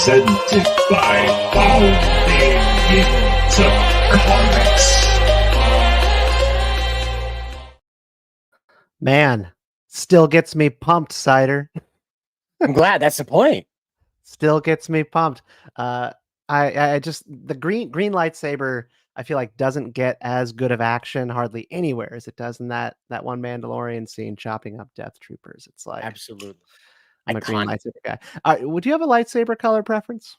presented by Comics. Man, still gets me pumped, Cider. I'm glad. That's the point. Still gets me pumped. I just the green lightsaber, I feel like doesn't get as good of action hardly anywhere as it does in that one Mandalorian scene chopping up Death Troopers. It's like Absolutely. I'm a green Iconic. lightsaber guy. Would you have a lightsaber color preference?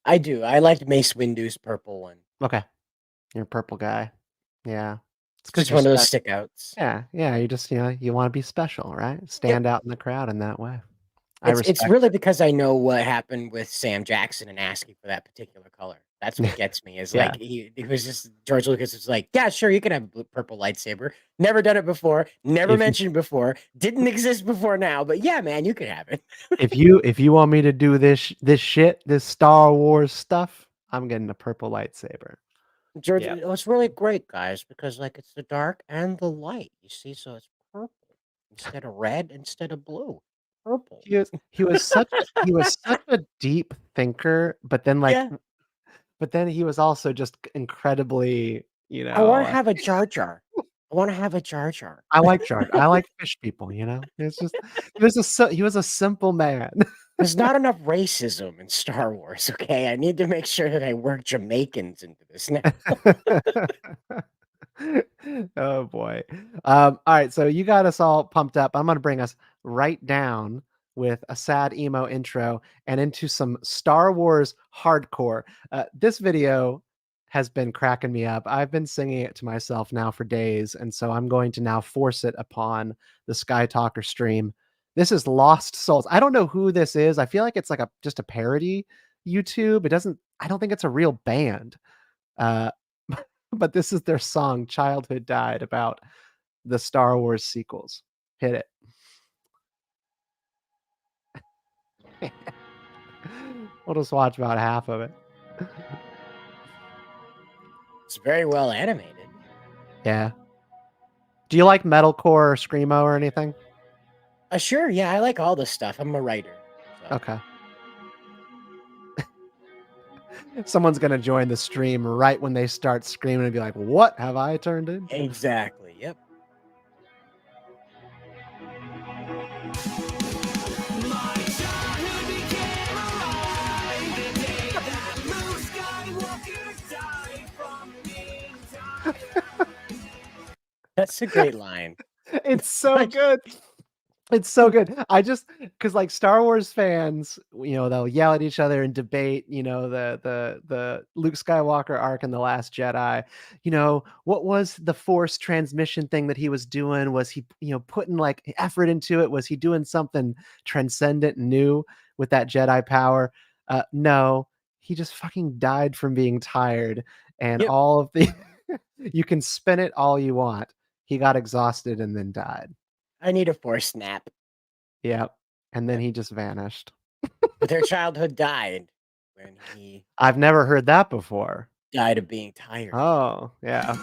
I do. I liked Mace Windu's purple one. Okay, you're a purple guy. Yeah, It's just one of those stickouts. Yeah. You just you want to be special, right? Stand out in the crowd in that way. It's really because I know what happened with Sam Jackson and asking for that particular color. That's what gets me. Is like he was just George Lucas was like, yeah, sure, you can have a purple lightsaber. Never done it before. Never mentioned before. Didn't exist before now. But yeah, man, you could have it. if you want me to do this Star Wars stuff, I'm getting a purple lightsaber. George, it's really great, guys, because like it's the dark and the light. You see, so it's purple instead of red, instead of blue. Purple. He was such a deep thinker, but then he was also just incredibly, I want to have a Jar Jar. I want to have a Jar Jar. I like Jar Jar. I like fish people, It's just he was a simple man. There's not enough racism in Star Wars, okay? I need to make sure that I work Jamaicans into this now. Oh boy. All right, so you got us all pumped up. I'm gonna bring us right down with a sad emo intro and into some Star Wars hardcore. This video has been cracking me up. I've been singing it to myself now for days, and so I'm going to now force it upon the Skytalker stream. This is Lost Souls. I don't know who this is. I feel like it's like just a parody YouTube. I don't think it's a real band. But this is their song Childhood Died, about the Star Wars sequels. Hit it. We'll just watch about half of it. It's very well animated. Yeah. Do you like metalcore or screamo or anything? Sure. Yeah, I like all this stuff. I'm a writer. So. Okay. Someone's going to join the stream right when they start screaming and be like, what have I turned into? Exactly. Yep. That's a great line. It's so good. It's so good. Because like Star Wars fans, they'll yell at each other and debate, the Luke Skywalker arc in The Last Jedi. What was the Force transmission thing that he was doing? Was he, putting like effort into it? Was he doing something transcendent and new with that Jedi power? No, he just fucking died from being tired. And all of the, you can spin it all you want. He got exhausted and then died. I need a Force nap. Yep. And then he just vanished. But their childhood died when he... I've never heard that before. Died of being tired. Oh, yeah.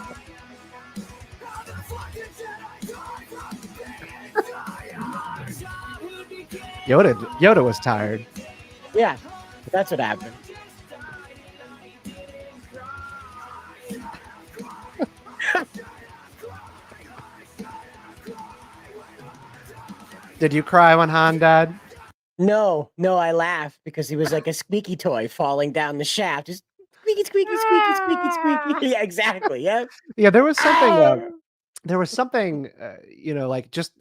Yoda was tired. Yeah, that's what happened. Did you cry when Han died? No, I laughed because he was like a squeaky toy falling down the shaft. Just squeaky, squeaky, squeaky, squeaky, squeaky. Yeah, exactly. Yep. Yeah, there was something. There was something. Like just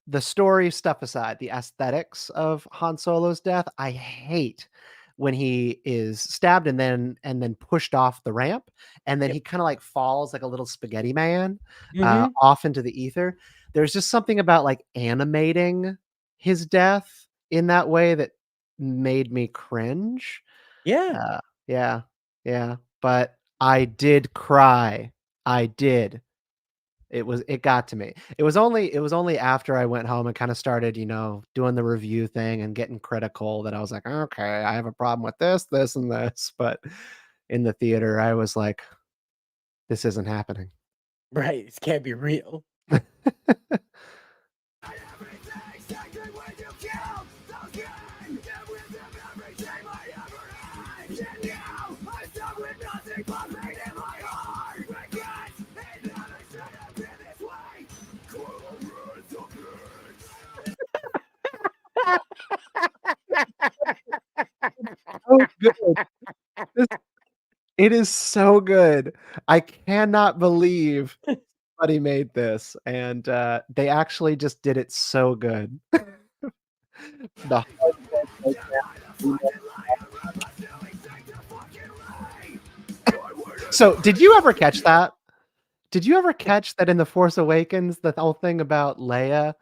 the story stuff aside, the aesthetics of Han Solo's death. I hate when he is stabbed and then pushed off the ramp, and then he kind of like falls like a little spaghetti man off into the ether. There's just something about like animating his death in that way that made me cringe. Yeah. Yeah. But I did cry. I did. It got to me. It was only after I went home and kind of started, doing the review thing and getting critical that I was like, okay, I have a problem with this, and this. But in the theater, I was like, this isn't happening. Right. This can't be real. so good. This It is so good. I cannot believe somebody made this, and, they actually just did it so good. The hardcore breakdown. So, did you ever catch that? Did you ever catch that in The Force Awakens, the whole thing about Leia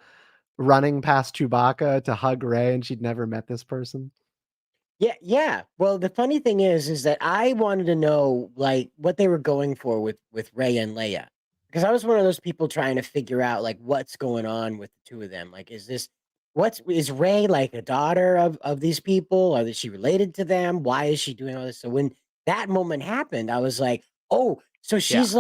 running past Chewbacca to hug Rey, and she'd never met this person? Yeah, yeah. Well, the funny thing is that I wanted to know like what they were going for with Ray and Leia, because I was one of those people trying to figure out like what's going on with the two of them. Like, what's is Ray like a daughter of these people? Or is she related to them? Why is she doing all this? So when that moment happened, I was like, oh, so Yeah. she's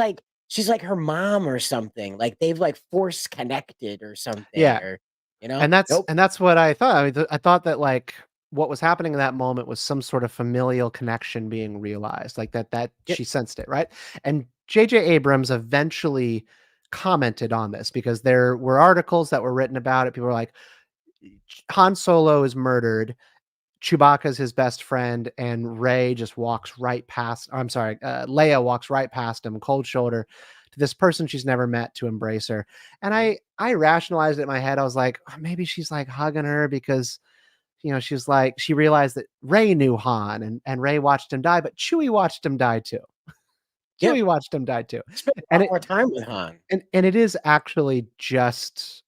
like her mom or something. Like they've like force connected or something, Yeah. or you know? And that's Nope. and that's what I thought. I mean, I thought that, like, what was happening in that moment was some sort of familial connection being realized, like, that Yep. she sensed it, right? And J.J. Abrams eventually commented on this because there were articles that were written about it. People were like, Han Solo is murdered, Chewbacca's his best friend, and Rey just walks right past I'm sorry, Leia walks right past him, cold shoulder, to this person she's never met to embrace her. And Mhm. I rationalized it in my head. I was like, "Oh, maybe she's, like, hugging her because, she was like she realized that Rey knew Han and Rey watched him die, but Chewie watched him die too. Yep. Chewie watched him die too." Spent a And lot it more time with Han. and it is actually just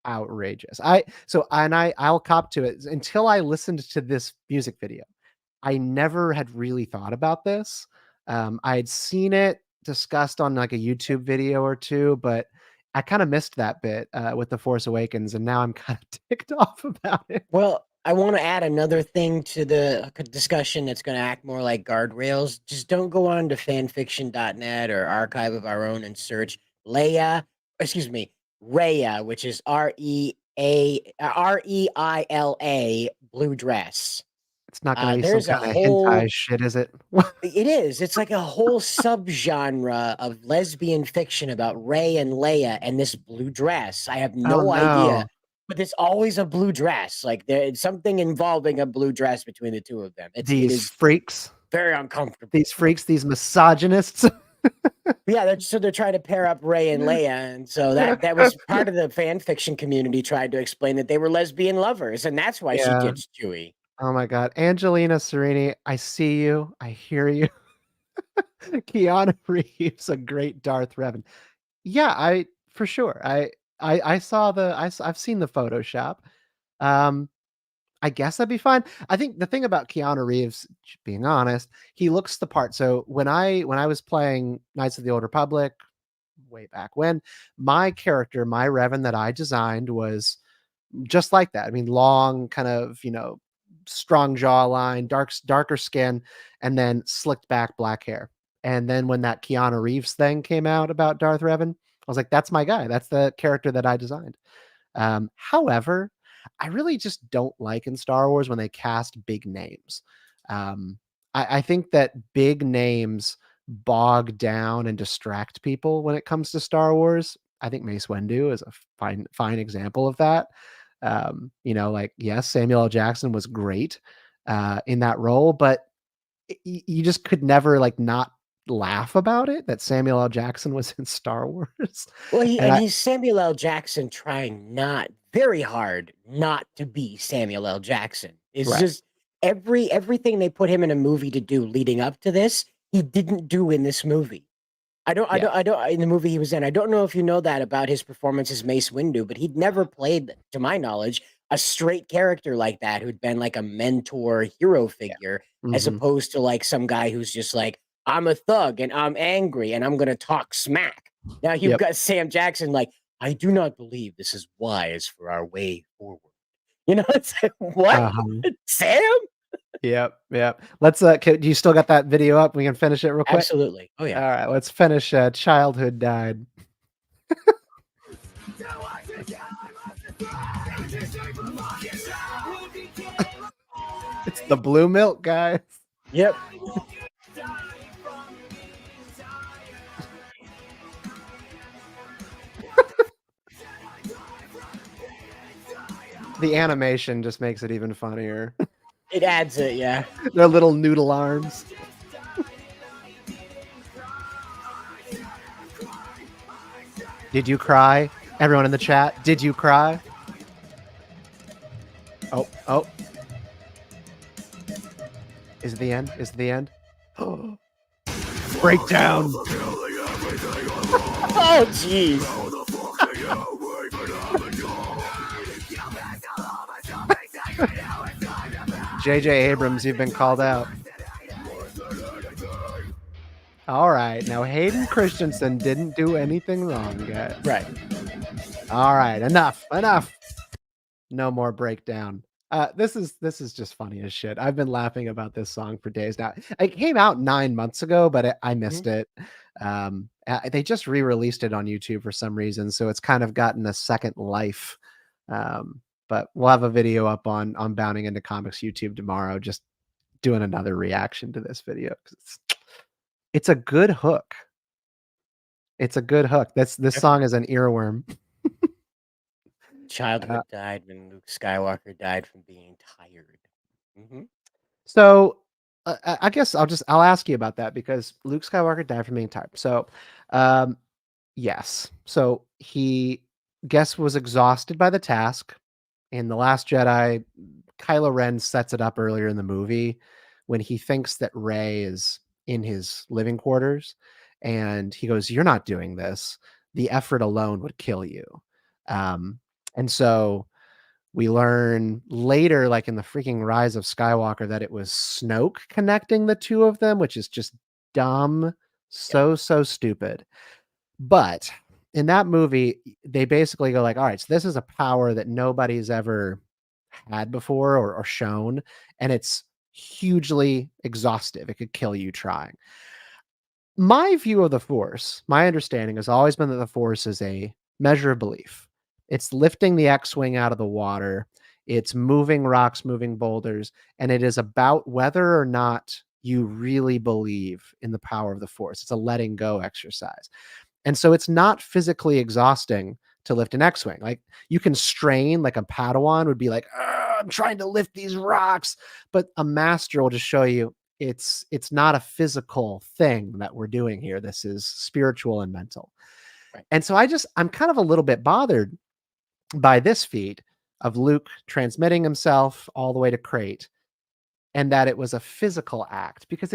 outrageous. I'll cop to it. Until I listened to this music video, I never had really thought about this. I had seen it discussed on, like, a YouTube video or 2, but I kinda missed that bit, with The Force Awakens, and now I'm kinda ticked off about it. Well, I want to add another thing to the discussion that's going to act more like guardrails. Just don't go on to fanfiction.net or Archive of Our Own and search Leia, excuse me, Rhea, which is Reila, blue dress. It's not gonna be some There's a kinda hentai whole shit, is it? It is. It's like a whole subgenre of lesbian fiction about Ray and Leia and this blue dress. I have Oh, no idea, no. but there's always a blue dress. Like there's something involving a blue dress between the two of them. It These is freaks. very uncomfortable. These freaks, these misogynists. Yeah, they're trying to pair up Ray and Leia, and so that was part of the fan fiction community tried to explain that they were lesbian lovers, and that's why she Yeah. ditched Chewie. Oh my god. Angelina Serini, I see you, I hear you. Keanu Reeves, a great Darth Revan. Yeah, I for sure. I saw I've seen the Photoshop. Um, I guess that'd be fine. I think the thing about Keanu Reeves, being honest, he looks the part. So when I was playing Knights of the Old Republic way back when, my character, my Revan that I designed was just like that. I mean, long, kind of, strong jawline, darker skin, and then slicked back black hair. And then when that Keanu Reeves thing came out about Darth Revan, I was like, that's my guy. That's the character that I designed. However, I really just don't like in Star Wars when they cast big names. Um, I think that big names bog down and distract people when it comes to Star Wars. I think Mace Windu is a fine example of that. Like, yes, Samuel L. Jackson was great in that role, but you just could never like not laugh about it that Samuel L. Jackson was in Star Wars. Well, And I he's Samuel L. Jackson trying not very hard not to be Samuel L. Jackson. It's Right. just everything they put him in a movie to do leading up to this, he didn't do in this movie. Yeah. I don't in the movie he was in. I don't know if you know that about his performance as Mace Windu, but he'd never played, to my knowledge, a straight character like that who'd been like a mentor hero Yeah. figure, as Mhm. opposed to like some guy who's just like, I'm a thug and I'm angry and I'm gonna talk smack. Now you've Yep. got Sam Jackson like, I do not believe this is wise for our way forward. You know, it's like, what? Uh-huh. Sam? Yep, yep. Let's, do you still got that video up? We can finish it real quick? Absolutely. Oh yeah. Alright, let's finish, Childhood Died. It's the blue milk, guys. Yep. The animation just makes it even funnier. It adds it, yeah. Their little noodle arms. Did you cry? Everyone in the chat, did you cry? Oh, oh. Is it the end? Is it the end? Breakdown. Oh, jeez. JJ Abrams, you've been called out. All right. Now, Hayden Christensen didn't do anything wrong, guys. Right. All right. Enough. Enough. No more breakdown. This is just funny as shit. I've been laughing about this song for days now. It came out 9 months ago, but I missed it. They just re-released it on YouTube for some reason, so it's kind of gotten a second life. But we'll have a video up on Bounding Into Comics YouTube tomorrow, just doing another reaction to this video because it's a good hook. It's a good hook. This song is an earworm. Childhood died when Luke Skywalker died from being tired. So I guess I'll ask you about that because Luke Skywalker died from being tired. So yes. So he was exhausted by the task. In The Last Jedi, Kylo Ren sets it up earlier in the movie when he thinks that Rey is in his living quarters and he goes, "You're not doing this. The effort alone would kill you." And so we learn later, like in the freaking Rise of Skywalker, that it was Snoke connecting the two of them, which is just dumb. So stupid. But in that movie, they basically go like, all right, so this is a power that nobody's ever had before or shown, and it's hugely exhaustive. It could kill you trying. My view of the Force, my understanding has always been that the Force is a measure of belief. It's lifting the X-Wing out of the water. It's moving rocks, moving boulders, and it is about whether or not you really believe in the power of the Force. It's a letting go exercise. And so it's not physically exhausting to lift an X-Wing. Like you can strain, like a Padawan would be like, I'm trying to lift these rocks, but a master will just show you it's not a physical thing that we're doing here. This is spiritual and mental. Right. And so I'm kind of a little bit bothered by this feat of Luke transmitting himself all the way to Crate, and that it was a physical act, because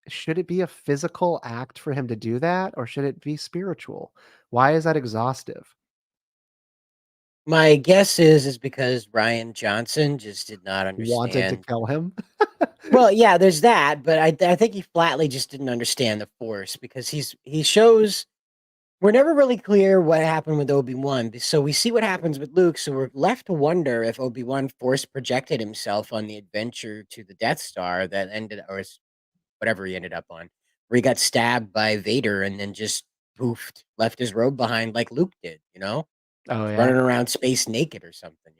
should it be a physical act for him to do that, or should it be spiritual? Why is that exhaustive? My guess is because Rian Johnson just did not understand. Wanted to kill him? Well, yeah, there's that, but I think he flatly just didn't understand the Force, because he shows we're never really clear what happened with Obi-Wan. So we see what happens with Luke, so we're left to wonder if Obi-Wan Force projected himself on the adventure to the Death Star that ended, or whatever he ended up on, where he got stabbed by Vader and then just poofed, left his robe behind like Luke did, Oh yeah, running around space naked or something,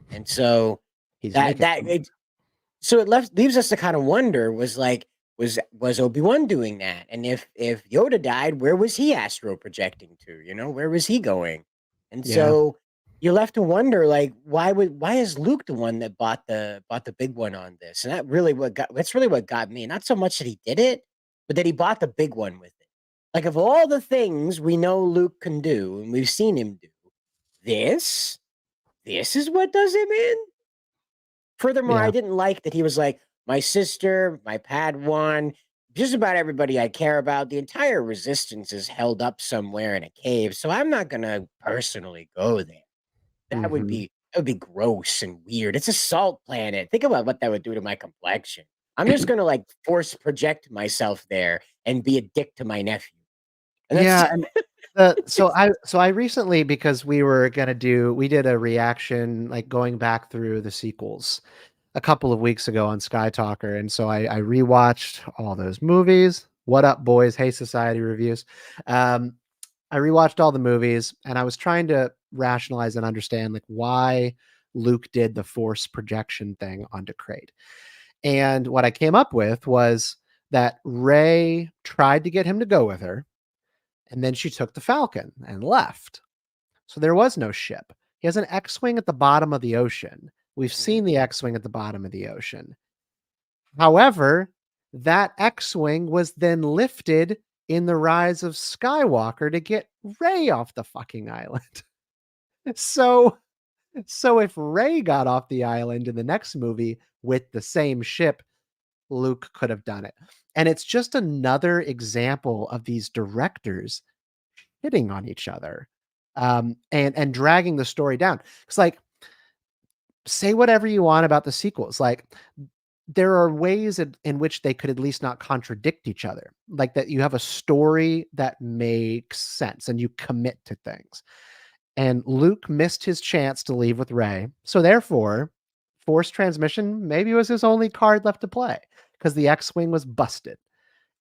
And so he's so it leaves us to kind of wonder, was Obi-Wan doing that? And if Yoda died, where was he astro projecting to? Where was he going? And so you're left to wonder, like, why is Luke the one that bought the big one on this? And that's really what got me. Not so much that he did it, but that he bought the big one with it. Like, of all the things we know Luke can do and we've seen him do, this is what does him in. Furthermore, I didn't like that he was like, my sister, my Padawan, just about everybody I care about. The entire resistance is held up somewhere in a cave, so I'm not gonna personally go there. That would be gross and weird. It's a salt planet. Think about what that would do to my complexion. I'm just gonna like force project myself there and be a dick to my nephew. And so I recently, because we did a reaction, like going back through the sequels a couple of weeks ago on Skytalker, and so I rewatched all those movies. What up, boys? Hey, Society reviews. I rewatched all the movies, and I was trying to rationalize and understand like why Luke did the Force projection thing onto Crate. And what I came up with was that Rey tried to get him to go with her, and then she took the Falcon and left. So there was no ship. He has an X-Wing at the bottom of the ocean We've Mhm. seen the X-Wing at the bottom of the ocean. However, that X-Wing was then lifted in The Rise of Skywalker to get Rey off the fucking island. So so if Rey got off the island in the next movie with the same ship, Luke could have done it. And it's just another example of these directors hitting on each other, and dragging the story down. It's like, say whatever you want about the sequels, like, there are ways in which they could at least not contradict each other, like that you have a story that makes sense and you commit to things. And Luke missed his chance to leave with Rey, so therefore, Force transmission maybe was his only card left to play because the X-Wing was busted,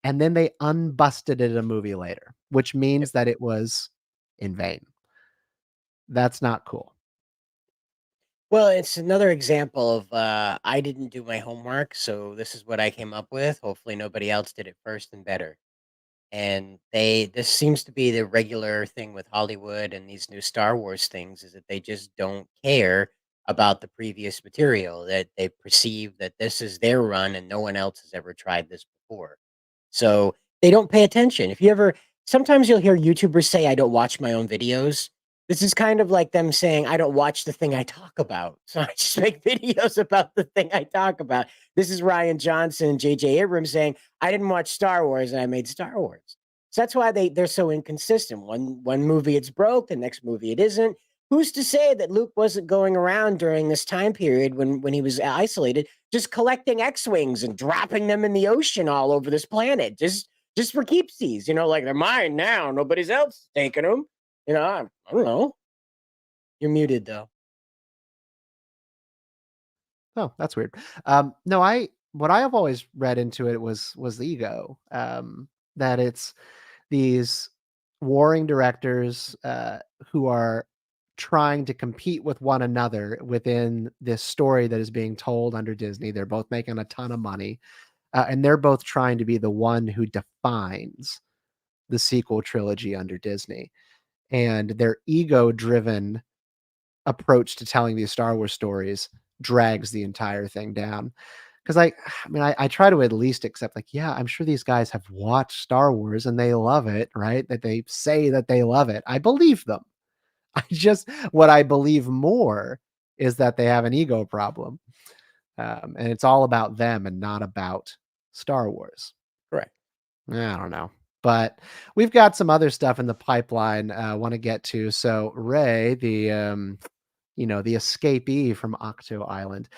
and then they unbusted it in a movie later, which Yep. means that it was in vain. That's not cool. Well, it's another example of I didn't do my homework, so this is what I came up with. Hopefully, nobody else did it first and better. And this seems to be the regular thing with Hollywood and these new Star Wars things is that they just don't care about the previous material, that they perceive that this is their run and no one else has ever tried this before. So they don't pay attention. If you ever sometimes you'll hear YouTubers say, I don't watch my own videos. This is kind of like them saying, I don't watch the thing I talk about. So I just make videos about the thing I talk about. This is Ryan Johnson and JJ Abrams saying, I didn't watch Star Wars and I made Star Wars. So that's why they're so inconsistent. One movie it's broke, the next movie it isn't. Who's to say that Luke wasn't going around during this time period when he was isolated, just collecting X-wings and dropping them in the ocean all over this planet, just for keepsies? Like they're mine now. Nobody's else taking them. I don't know. You're muted though. Oh, that's weird. No, I what I have always read into it was the ego. That it's these warring directors who are trying to compete with one another within this story that is being told under Disney. They're both making a ton of money, and they're both trying to be the one who defines the sequel trilogy under Disney. And their ego-driven approach to telling these Star Wars stories drags the entire thing down. Because I mean, I try to at least accept, like, yeah, I'm sure these guys have watched Star Wars and they love it, right? That they say that they love it. I believe them. What I believe more is that they have an ego problem. And it's all about them and not about Star Wars. Correct. I don't know. But we've got some other stuff in the pipeline I want to get to. So Ray, the escapee from Octo Island.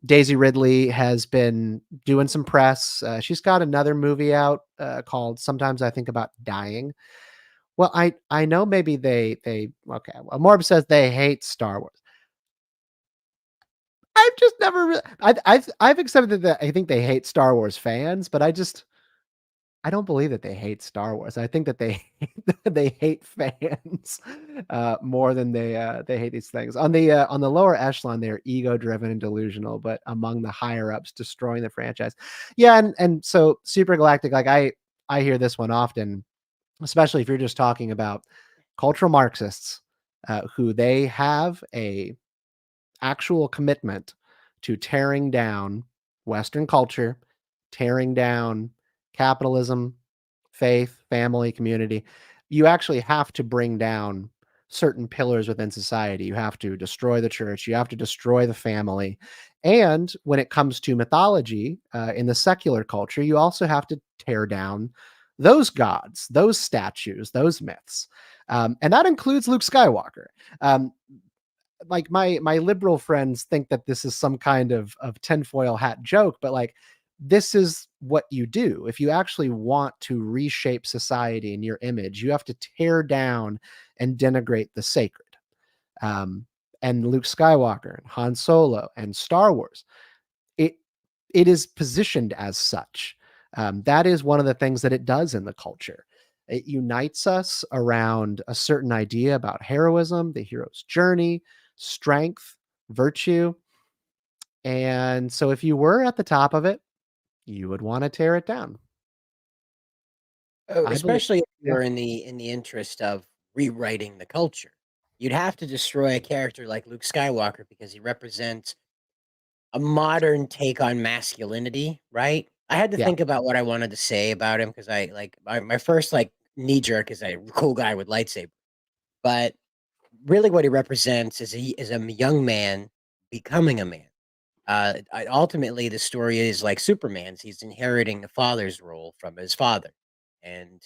Daisy Ridley has been doing some press. She's got another movie out called "Sometimes I Think About Dying." Well, I know maybe they okay. Well, Morb says they hate Star Wars. I've just never. I've accepted that I think they hate Star Wars fans, but I don't believe that they hate Star Wars. I think that they they hate fans more than they hate these things. On the lower echelon, they're ego driven and delusional, but among the higher ups, destroying the franchise. Yeah, and so Super Galactic, like I hear this one often, especially if you're just talking about cultural Marxists who they have a actual commitment to tearing down Western culture, tearing down capitalism, faith, family, community. You actually have to bring down certain pillars within society. You have to destroy the church, you have to destroy the family. And when it comes to mythology in the secular culture, you also have to tear down those gods, those statues, those myths. And that includes Luke Skywalker. Um, like my liberal friends think that this is some kind of tinfoil hat joke, but like this is what you do if you actually want to reshape society in your image. You have to tear down and denigrate the sacred. Um, and Luke Skywalker and Han Solo and Star Wars, it it is positioned as such. That is one of the things that it does in the culture. It unites us around a certain idea about heroism, the hero's journey, strength, virtue. And so if you were at the top of it, you would want to tear it down. Oh, I believe. especially if Yeah. you're in the interest of rewriting the culture. you'd have to destroy a character like Luke Skywalker because he represents a modern take on masculinity, right? I had to Yeah. think about what I wanted to say about him because I like my first like knee jerk is a cool guy with lightsaber, but really what he represents is a young man becoming a man. Ultimately, the story is like Superman's. He's inheriting the father's role from his father, and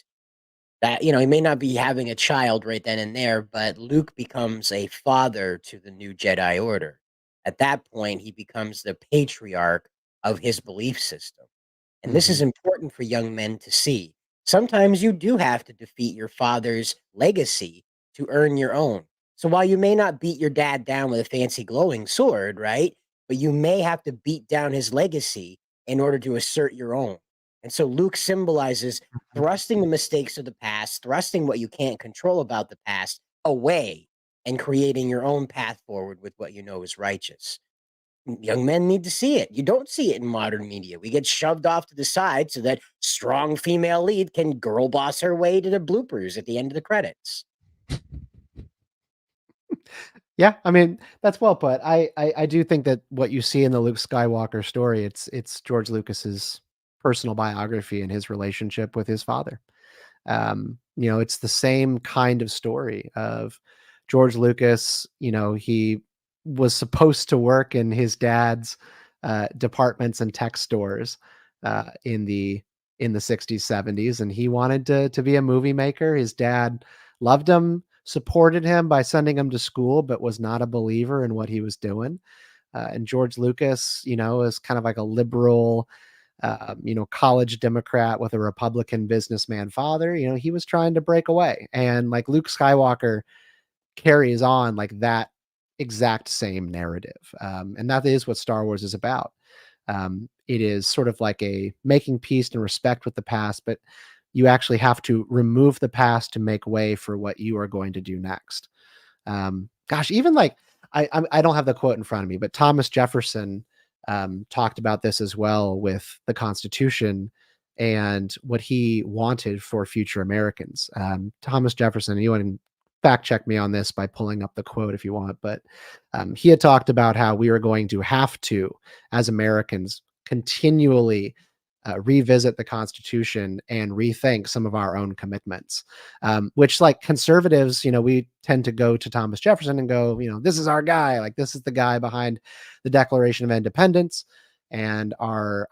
that he may not be having a child right then and there, but Luke becomes a father to the new Jedi Order. At that point, he becomes the patriarch of his belief system. And this is Hmm. important for young men to see. Sometimes you do have to defeat your father's legacy to earn your own. So while you may not beat your dad down with a fancy glowing sword, right? But you may have to beat down his legacy in order to assert your own. And so Luke symbolizes thrusting the mistakes of the past, thrusting what you can't control about the past away and creating your own path forward with what you know is righteous. Young men need to see it. You don't see it in modern media. We get shoved off to the side so that strong female lead can girl boss her way to the bloopers at the end of the credits. Yeah, I mean, that's well put. I do think that what you see in the Luke Skywalker story, it's George Lucas's personal biography and his relationship with his father. It's the same kind of story of George Lucas. He was supposed to work in his dad's departments and tech stores in the 60s, 70s, and he wanted to be a movie maker. His dad loved him, supported him by sending him to school, but was not a believer in what he was doing. And George Lucas, is kind of like a liberal, college Democrat with a Republican businessman father. He was trying to break away. And like Luke Skywalker carries on like that exact same narrative. And that is what Star Wars is about. It is sort of like a making peace and respect with the past, but you actually have to remove the past to make way for what you are going to do next. Gosh, even like I don't have the quote in front of me, but Thomas Jefferson talked about this as well with the Constitution and what he wanted for future Americans. Thomas Jefferson, you want to fact check me on this by pulling up the quote if you want, but he had talked about how we were going to have to, as Americans, continually revisit the Constitution and rethink some of our own commitments. Which, like conservatives, we tend to go to Thomas Jefferson and go, this is our guy. Like this is the guy behind the Declaration of Independence and our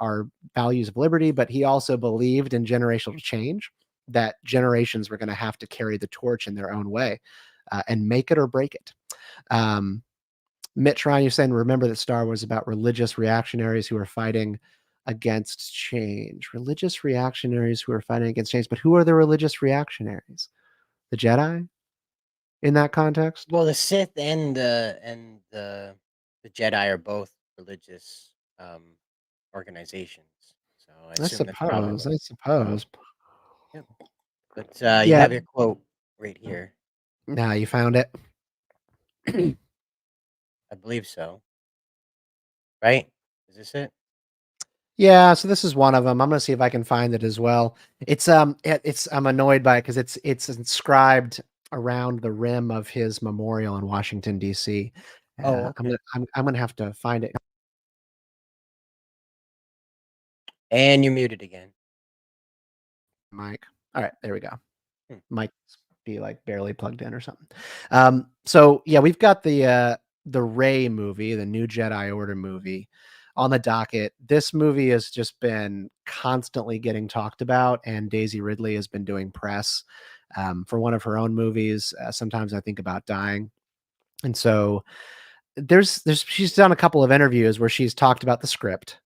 values of liberty. But he also believed in generational change, that generations were going to have to carry the torch in their own way and make it or break it. Um, Mitch Ryan, you're saying, remember that Star Wars is about religious reactionaries who are fighting against change. Religious reactionaries who are fighting against change. But who are the religious reactionaries? The Jedi in that context? Well, the Sith and the Jedi are both religious organizations. So I I assume that's probably suppose. what. I suppose. Yep. But you Yeah. have your quote right here. Now you found it. I believe so. Right? Is this it? Yeah, so this is one of them. I'm gonna see if I can find it as well. It's I'm annoyed by it because it's inscribed around the rim of his memorial in Washington D.C. Oh, I'm okay. gonna I'm gonna have to find it. And you're muted again. Mike. All right, there we go. Hmm. Might be like barely plugged in or something. So yeah, we've got the Rey movie, the New Jedi Order movie on the docket. This movie has just been constantly getting talked about, and Daisy Ridley has been doing press for one of her own movies. Sometimes I think about dying. And so there's she's done a couple of interviews where she's talked about the script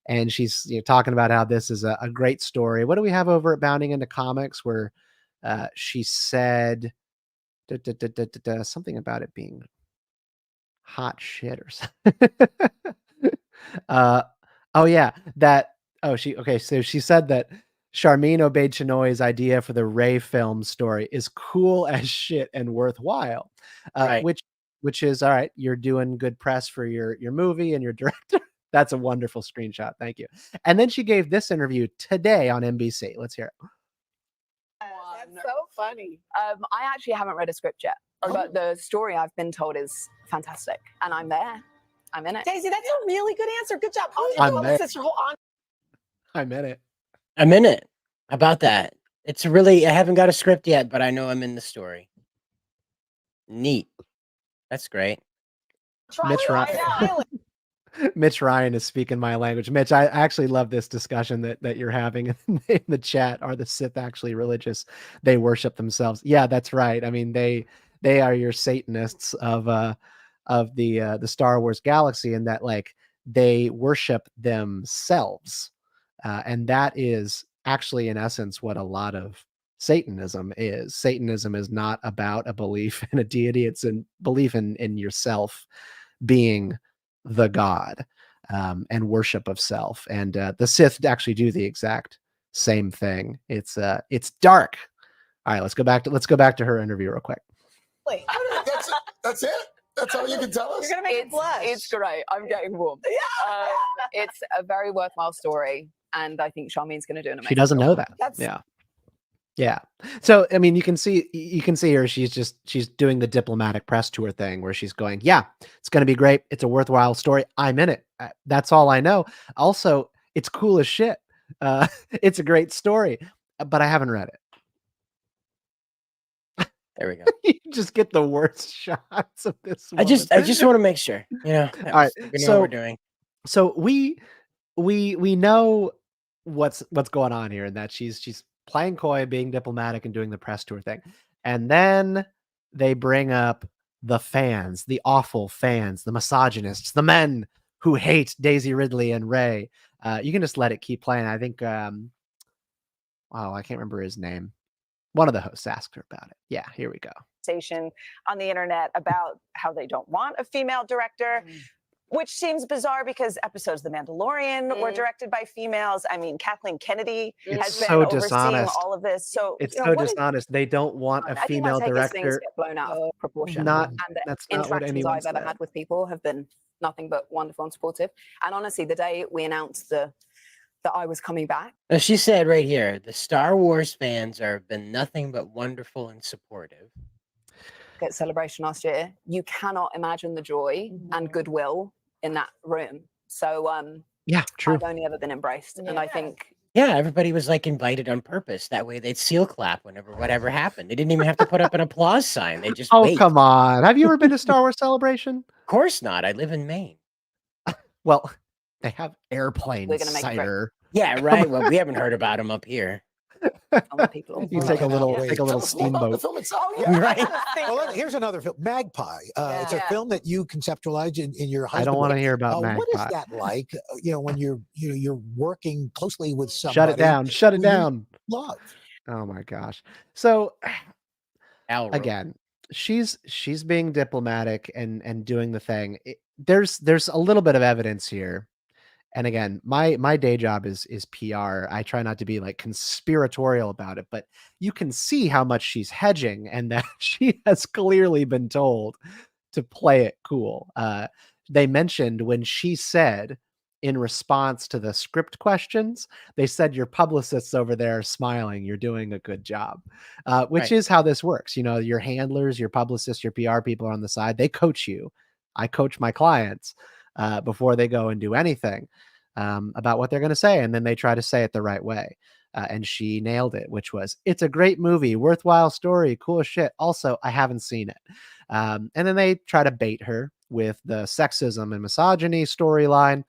and she's talking about how this is a great story. What do we have over at Bounding into Comics where she said something about it being hot shit or something? uh, oh yeah, that. Oh, so she said that Charmin Obaid-Chinoy's idea for the Ray film story is cool as shit and worthwhile, Right. which is all right. You're doing good press for your movie and your director. That's a wonderful screenshot. Thank you. And then she gave this interview today on NBC. Let's hear it. That's so funny. I actually haven't read a script yet. but the story I've been told is fantastic, and I'm there. I'm in it. Daisy, that's a really good answer. Good job. I'm there. That's your whole I'm in it. I'm in it. How about that? It's really, I haven't got a script yet, but I know I'm in the story. Neat. That's great. Mitch Ryan. Mitch Ryan is speaking my language. Mitch, I actually love this discussion that you're having in the chat. Are the Sith actually religious? They worship themselves. Yeah, that's right. I mean, they are your Satanists of the Star Wars galaxy, in that like they worship themselves, and that is actually in essence what a lot of Satanism is. Satanism is not about a belief in a deity; it's a belief in yourself being the god, and worship of self. And the Sith actually do the exact same thing. It's dark. All right, let's go back to her interview real quick. That's it. That's all you can tell us. You're gonna make me blush. It's great. I'm getting warm. Yeah. It's a very worthwhile story, and I think Charmine's going to do an amazing She doesn't job. know that. Yeah. So I mean, you can see her. She's doing the diplomatic press tour thing where she's going, yeah, it's going to be great. It's a worthwhile story. I'm in it. That's all I know. Also, it's cool as shit. It's a great story, but I haven't read it. There we go. You just get the worst shots of this. I just want to make sure, all right. We know what we're doing. So we know what's going on here, and that she's playing coy, being diplomatic, and doing the press tour thing. And then they bring up the fans, the awful fans, the misogynists, the men who hate Daisy Ridley and Rey. You can just let it keep playing. I think, I can't remember his name. One of the hosts asked her about it. Yeah, here we go. On the internet about how they don't want a female director. Which seems bizarre because episodes of The Mandalorian were directed by females. I mean, Kathleen Kennedy has been so overseeing dishonest. all of this. So It's so dishonest. They don't want a female Things director. get blown out of proportion. That's and the not what interactions anyone I've ever said. had with people have been nothing but wonderful and supportive. And honestly, the day we announced that I was coming back, She said right here, the Star Wars fans have been nothing but wonderful and supportive. at Celebration last year, you cannot imagine the joy and goodwill in that room. So Yeah, true. I've only ever been embraced, and I think Yeah, everybody was like invited on purpose. That way they'd seal clap whenever whatever happened. They didn't even have to put up an applause sign. They just wait. Come on. Have you ever been to Star Wars Celebration? Of course not. I live in Maine. Well, they have airplane We're gonna make it cider. Yeah, right. Well, we haven't heard about them up here. people. You take a little Tell us more about the steamboat. film itself. Right. Well, here's another film, Magpie. It's a film that you conceptualized in your husband. I don't want to hear about What is Magpie. that like? When you're working closely with somebody. Shut it down. Shut it who you down. Love. Oh my gosh. So Al Roker. again, she's being diplomatic and doing the thing. There's a little bit of evidence here. And again, my day job is PR. I try not to be like conspiratorial about it, but you can see how much she's hedging, and that she has clearly been told to play it cool. They mentioned when she said, in response to the script questions, they said, your publicists over there are smiling, you're doing a good job, which Right. is how this works. Your handlers, your publicists, your PR people are on the side. They coach you. I coach my clients before they go and do anything about what they're going to say. And then they try to say it the right way. And she nailed it, which was, it's a great movie, worthwhile story, cool as shit. Also, I haven't seen it. And then they try to bait her with the sexism and misogyny storyline.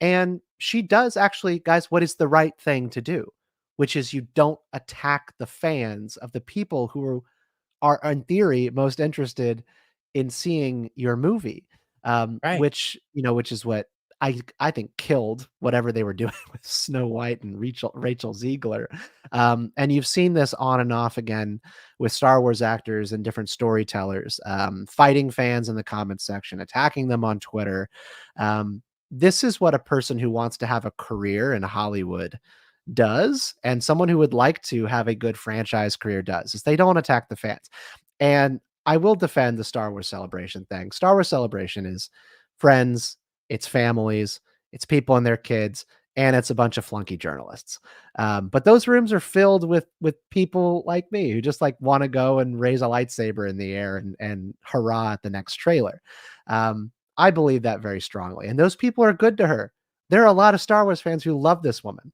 And she does actually, guys, what is the right thing to do, which is you don't attack the fans of the people who are in theory most interested in seeing your movie. Right. Which is what I think killed whatever they were doing with Snow White and Rachel Ziegler. And you've seen this on and off again with Star Wars actors and different storytellers, fighting fans in the comments section, attacking them on Twitter. This is what a person who wants to have a career in Hollywood does, and someone who would like to have a good franchise career does, is they don't attack the fans. And I will defend the Star Wars Celebration thing. Star Wars Celebration is friends, it's families, it's people and their kids. and it's a bunch of flunky journalists. But those rooms are filled with people like me who just like want to go and raise a lightsaber in the air and hurrah at the next trailer. I believe that very strongly, and those people are good to her. There are a lot of Star Wars fans who love this woman,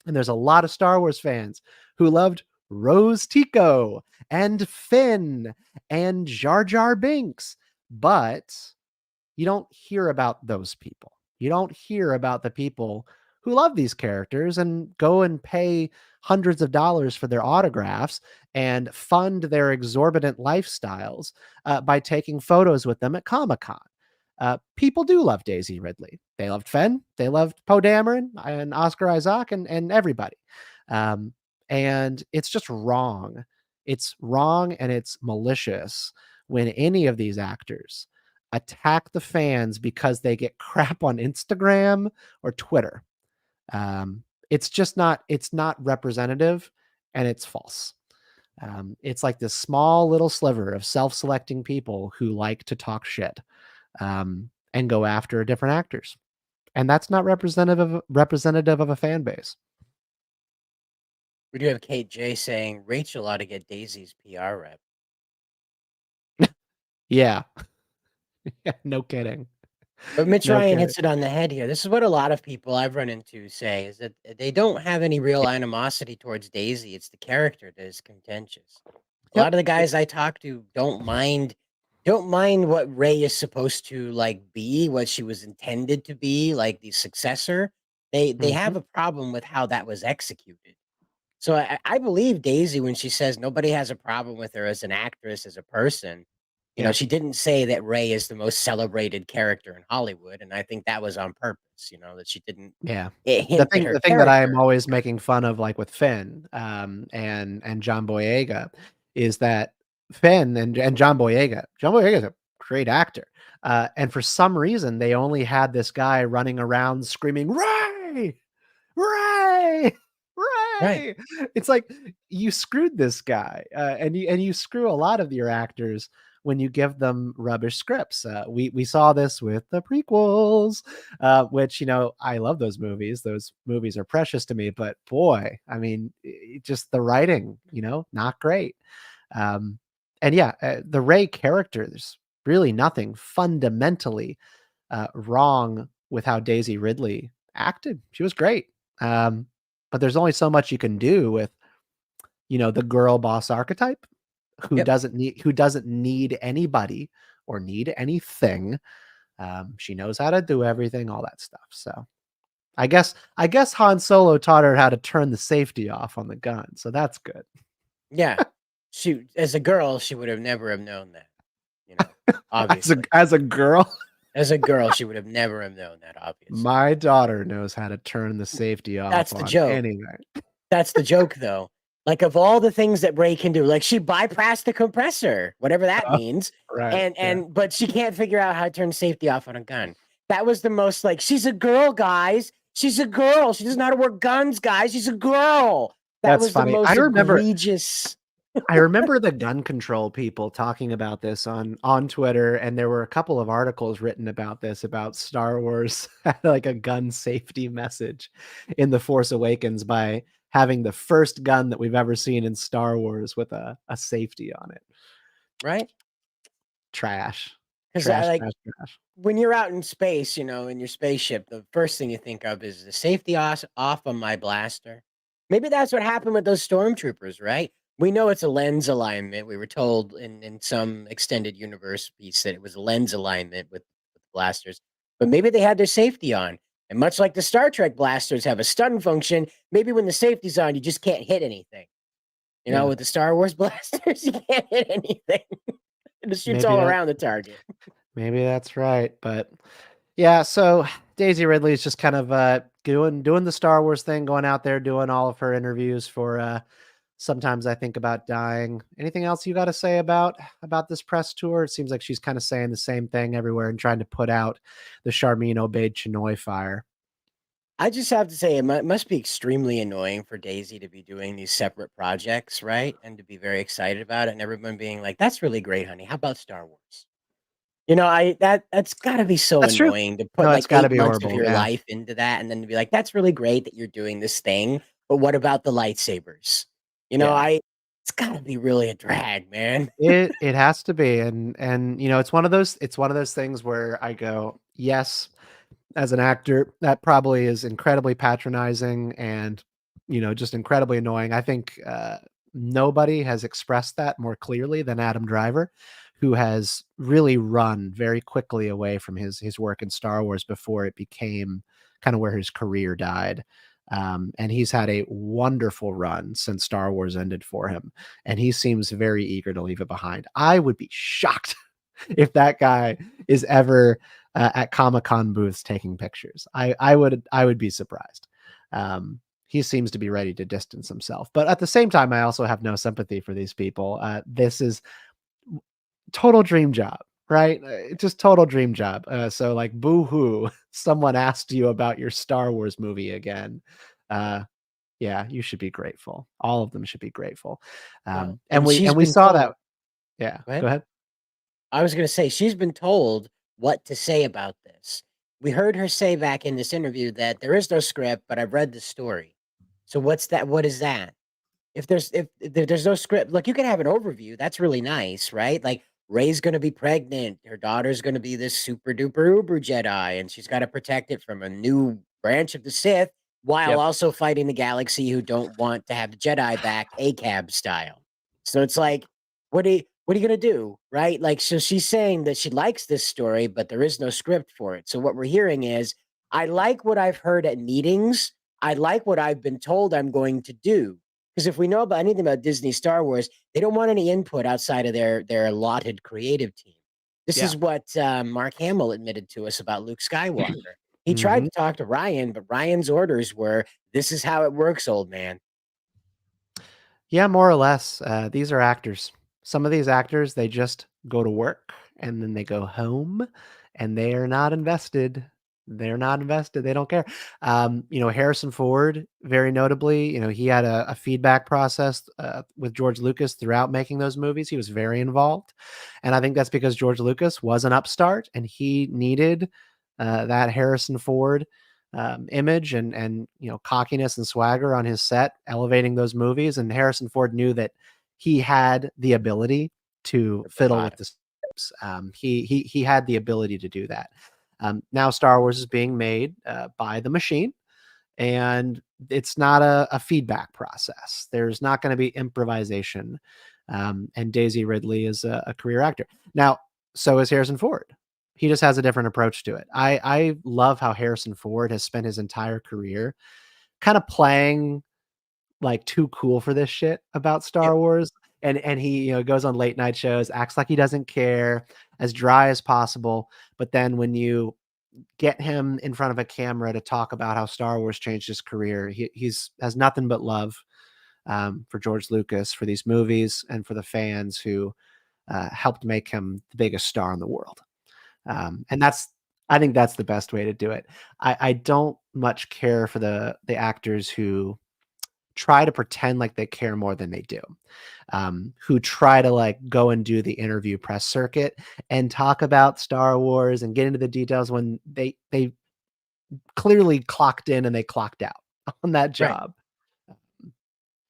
and there's a lot of Star Wars fans who loved Rose Tico and Finn and Jar Jar Binks, but you don't hear about those people. You don't hear about the people who love these characters and go and pay hundreds of dollars for their autographs and fund their exorbitant lifestyles by taking photos with them at Comic-Con. People do love Daisy Ridley. They loved Fenn. They loved Poe Dameron and Oscar Isaac and everybody. And it's just wrong. It's wrong and it's malicious when any of these actors attack the fans because they get crap on Instagram or Twitter. It's just not, it's not representative, and it's false. It's like this small little sliver of self-selecting people who like to talk shit and go after different actors. And that's not representative of a fan base. We do have Kate J saying Rachel ought to get Daisy's PR rep. Yeah. Yeah, no kidding. But Mitch No Ryan kidding. hits it on the head here. This is what a lot of people I've run into say, is that they don't have any real animosity towards Daisy. It's the character that is contentious. A lot of the guys I talk to don't mind what Rey is supposed to like be, what she was intended to be, like the successor. They have a problem with how that was executed. So I believe Daisy when she says nobody has a problem with her as an actress, as a person. You know, she didn't say that Rey is the most celebrated character in Hollywood, and I think that was on purpose. You know, that she didn't. Yeah. It The hinted her thing that I am character. always making fun of, like with Finn, and John Boyega, is that Finn and John Boyega is a great actor. And for some reason, they only had this guy running around screaming, Ray! Ray! Ray! It's like you screwed this guy, and you screw a lot of your actors when you give them rubbish scripts. We saw this with the prequels, which, you know, I love those movies. Those movies are precious to me, but boy, I mean, just the writing, you know, not great. And yeah, the Rey character, there's really nothing fundamentally wrong with how Daisy Ridley acted. She was great. But there's only so much you can do with, you know, the girl boss archetype who doesn't need anybody or need anything. She knows how to do everything, all that stuff. So I guess Han Solo taught her how to turn the safety off on the gun. So that's good. Yeah. She, as a girl, she would have never have known that. You know, obviously. As a girl. As a girl, she would have never have known that, obviously. My daughter knows how to turn the safety off. That's the on joke. anything. That's the joke, though. Like, of all the things that Rey can do, like she bypassed the compressor, whatever that means. Right. But she can't figure out how to turn safety off on a gun. That was the most like, she's a girl, guys. She's a girl. She doesn't know how to work guns, guys. She's a girl. That was funny. the most I remember egregious. I remember the gun control people talking about this on Twitter, and there were a couple of articles written about this, about Star Wars had like a gun safety message in The Force Awakens by having the first gun that we've ever seen in Star Wars with a safety on it. Right? Trash. Because Trash. when you're out in space, you know, in your spaceship, the first thing you think of is the safety off on my blaster. Maybe that's what happened with those stormtroopers, right? We know it's a lens alignment. We were told in some extended universe piece that it was a lens alignment with blasters, but maybe they had their safety on. And much like the Star Trek blasters have a stun function, maybe when the safety's on, you just can't hit anything. You know, with the Star Wars blasters, you can't hit anything. It just shoots all around the target. Maybe that's right. But yeah, so Daisy Ridley is just kind of doing the Star Wars thing, going out there, doing all of her interviews for Sometimes I Think About Dying. Anything else you got to say about this press tour? It seems like she's kind of saying the same thing everywhere and trying to put out the Charmin Obaid Chinoy fire. I just have to say, it must be extremely annoying for Daisy to be doing these separate projects, right? And to be very excited about it, and everyone being like, that's really great, honey. How about Star Wars? You know, that's got to be so That's true. annoying to put No, like it's gotta 8 be months of horrible. your Yeah. life into that, and then to be like, "That's really great that you're doing this thing, but what about the lightsabers?" You know, Yeah. it's got to be really a drag, man. It has to be, and it's one of those things where I go, yes, as an actor, that probably is incredibly patronizing and just incredibly annoying. I think nobody has expressed that more clearly than Adam Driver, who has really run very quickly away from his work in Star Wars before it became kind of where his career died. And he's had a wonderful run since Star Wars ended for him, and he seems very eager to leave it behind. I would be shocked if that guy is ever at Comic-Con booths taking pictures. I would be surprised. He seems to be ready to distance himself, but at the same time, I also have no sympathy for these people. This is total dream job, right? Just total dream job. So like, boo hoo, someone asked you about your Star Wars movie again. Yeah, you should be grateful. All of them should be grateful. Well, And and we she's and we been saw told. that. Yeah, Go go ahead. ahead. I was going to say she's been told what to say about this. We heard her say back in this interview that there is no script, but I've read the story. So what's that? What is that? If there's no script, look, you can have an overview. That's really nice, right? Like Ray's gonna be pregnant, her daughter's gonna be this super duper uber Jedi, and she's got to protect it from a new branch of the Sith while Yep. also fighting the galaxy who don't want to have the Jedi back, ACAB style. So it's like, what are you gonna do, right? Like, so she's saying that she likes this story, but there is no script for it. So what we're hearing is, I like what I've heard at meetings. I like what I've been told I'm going to do. Because if we know about anything about Disney Star Wars, they don't want any input outside of their allotted creative team. This Yeah. is what Mark Hamill admitted to us about Luke Skywalker. He tried Mhm. to talk to Ryan, but Ryan's orders were, "This is how it works, old man." Yeah, more or less. These are actors. Some of these actors, they just go to work and then they go home and they are not invested. They're not invested. They don't care. Harrison Ford, very notably, he had a feedback process with George Lucas throughout making those movies. He was very involved. And I think that's because George Lucas was an upstart and he needed that Harrison Ford image and cockiness and swagger on his set, elevating those movies. And Harrison Ford knew that he had the ability to fiddle with the scripts. He had the ability to do that. Now Star Wars is being made by the machine, and it's not a feedback process. There's not going to be improvisation. And Daisy Ridley is a career actor. Now, so is Harrison Ford. He just has a different approach to it. I love how Harrison Ford has spent his entire career kind of playing like too cool for this shit about Star Yep. Wars. And he, goes on late night shows, acts like he doesn't care, as dry as possible. But then when you get him in front of a camera to talk about how Star Wars changed his career, he's has nothing but love for George Lucas, for these movies, and for the fans who helped make him the biggest star in the world. And I think that's the best way to do it. I don't much care for the actors who try to pretend like they care more than they do, who try to like go and do the interview press circuit and talk about Star Wars and get into the details when they clearly clocked in and they clocked out on that Right. job.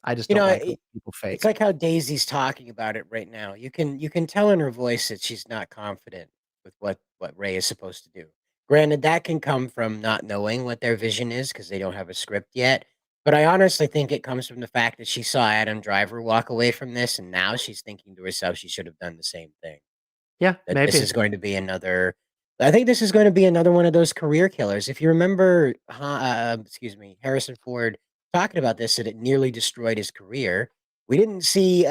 I just You don't know, like when people it's fake. like how Daisy's talking about it right now. You can tell in her voice that she's not confident with what Ray is supposed to do. Granted, that can come from not knowing what their vision is because they don't have a script yet. But I honestly think it comes from the fact that she saw Adam Driver walk away from this, and now she's thinking to herself she should have done the same thing. Yeah, That this maybe. is going to be another. I think this is going to be another one of those career killers. If you remember, excuse me, Harrison Ford talking about this, that it nearly destroyed his career. We didn't see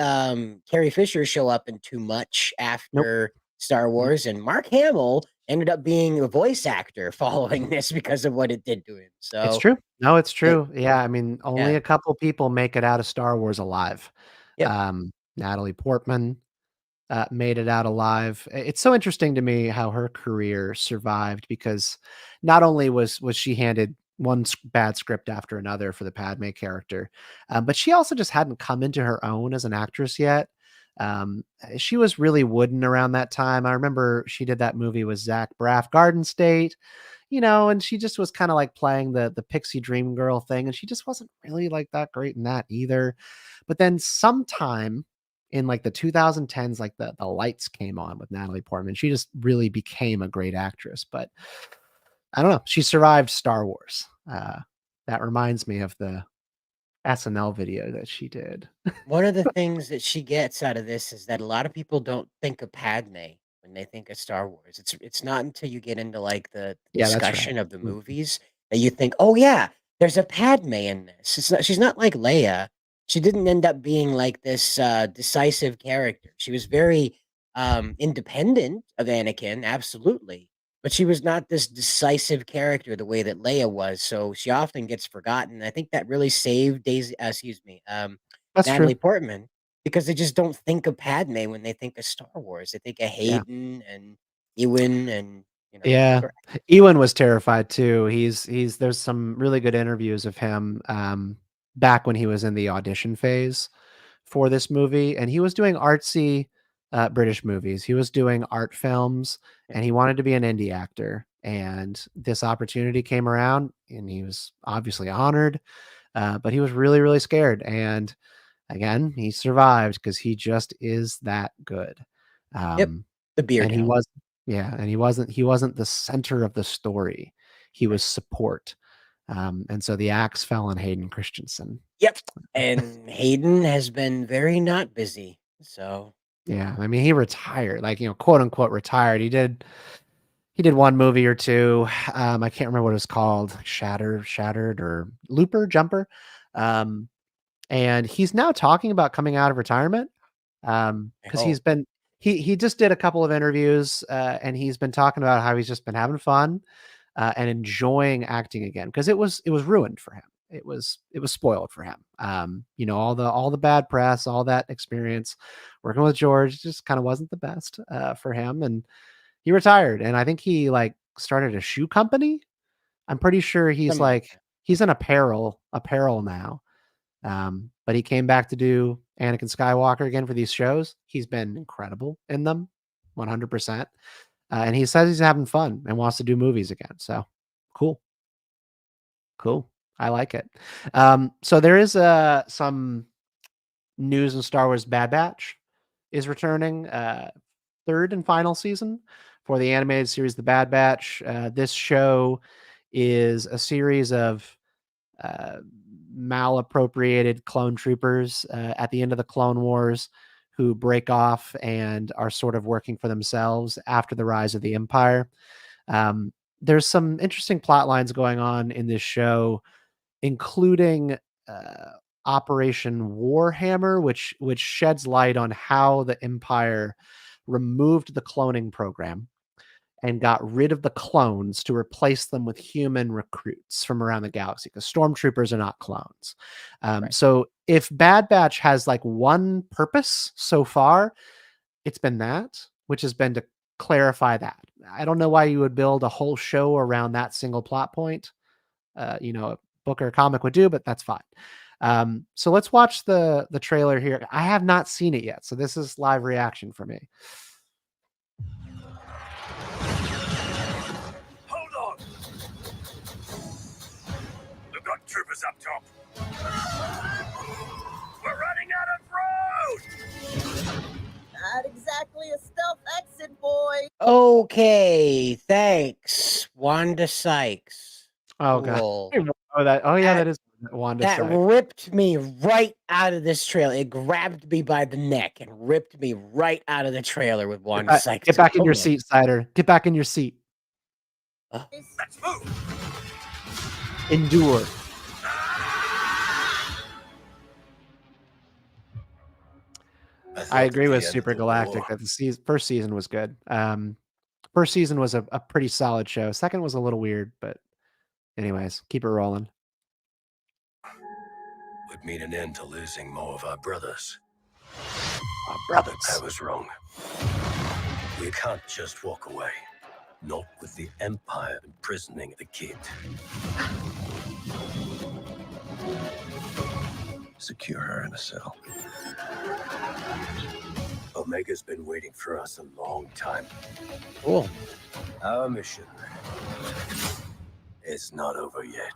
Carrie Fisher show up in too much Nope. after Star Nope. Wars, and Mark Hamill ended up being a voice actor following this because of what it did to him. It's So, true. No, it's it, true. Yeah, I mean, only yeah, a couple people make it out of Star Wars alive. yep, Natalie Portman made it out alive. It's so interesting to me how her career survived because not only was she handed one bad script after another for the Padme character, but she also just hadn't come into her own as an actress yet. She was really wooden around that time. I remember she did that movie with Zach Braff, Garden State, and she just was kind of like playing the pixie dream girl thing, and she just wasn't really like that great in that either. But then sometime in like the 2010s, like the lights came on with Natalie Portman. She just really became a great actress. But I don't know. She survived Star Wars. That reminds me of the SNL video that she did. One of the things that she gets out of this is that a lot of people don't think of Padme when they think of Star Wars. It's not until you get into like the Yeah, that's right. discussion of the Mhm. movies that you think, oh yeah, there's a Padme in this. She's not like Leia. She didn't end up being like this decisive character. She was very independent of Anakin, absolutely. But she was not this decisive character the way that Leia was. So she often gets forgotten. I think that really saved That's Natalie true. Portman, because they just don't think of Padme when they think of Star Wars. They think of Yeah. Hayden and Ewan and Yeah. Correct. Ewan was terrified too. He's there's some really good interviews of him back when he was in the audition phase for this movie, and he was doing artsy British movies. He was doing art films, Yeah. and he wanted to be an indie actor. And this opportunity came around, and he was obviously honored, but he was really, really scared. And again, he survived because he just is that good. Yep. Um, The beard and he helmet. was, yeah, and he wasn't the center of the story. He was support. And so the axe fell on Hayden Christensen. Yep. And Hayden has been very not busy. So Yeah, I mean, he retired, like, quote unquote retired. He did one movie or two. I can't remember what it was called, Shattered or Looper, Jumper. And he's now talking about coming out of retirement. Because hope. he's been he just did a couple of interviews, and he's been talking about how he's just been having fun and enjoying acting again, because it was ruined for him. It was spoiled for him. All the bad press, all that experience working with George just kind of wasn't the best for him, and he retired. And I think he like started a shoe company. I'm pretty sure he's Something like like he's in apparel now. But he came back to do Anakin Skywalker again for these shows. He's been incredible in them, 100%. And he says he's having fun and wants to do movies again. So cool. I like it. So there is some news in Star Wars. Bad Batch is returning, third and final season for the animated series The Bad Batch. This show is a series of malappropriated clone troopers at the end of the Clone Wars who break off and are sort of working for themselves after the rise of the Empire. There's some interesting plot lines going on in this show, including Operation Warhammer, which sheds light on how the Empire removed the cloning program and got rid of the clones to replace them with human recruits from around the galaxy, because stormtroopers are not clones. Right. So if Bad Batch has like one purpose so far, it's been that, which has been to clarify that. I don't know why you would build a whole show around that single plot point. A book or a comic would do, but that's fine. So let's watch the trailer here. I have not seen it yet, so this is live reaction for me. Hold on! We've got troopers up top. We're running out of road! Not exactly a stealth exit, boy. Okay, thanks, Wanda Sykes. Oh Cool. god. Oh yeah, that is Wanda That Sykes. ripped me right out of this trailer. It grabbed me by the neck and ripped me right out of the trailer with Wanda Sykes. Get back in your Come on. seat, Cider. Get back in your seat. Let's move! Endure. I agree with Super Galactic that the first season was good. First season was a pretty solid show. Second was a little weird, but anyways, keep it rolling. Would mean an end to losing more of our brothers. Our brothers. I was wrong. We can't just walk away. Not with the Empire imprisoning the kid. Secure her in a cell. Omega's been waiting for us a long time. Cool. Our mission is not over yet.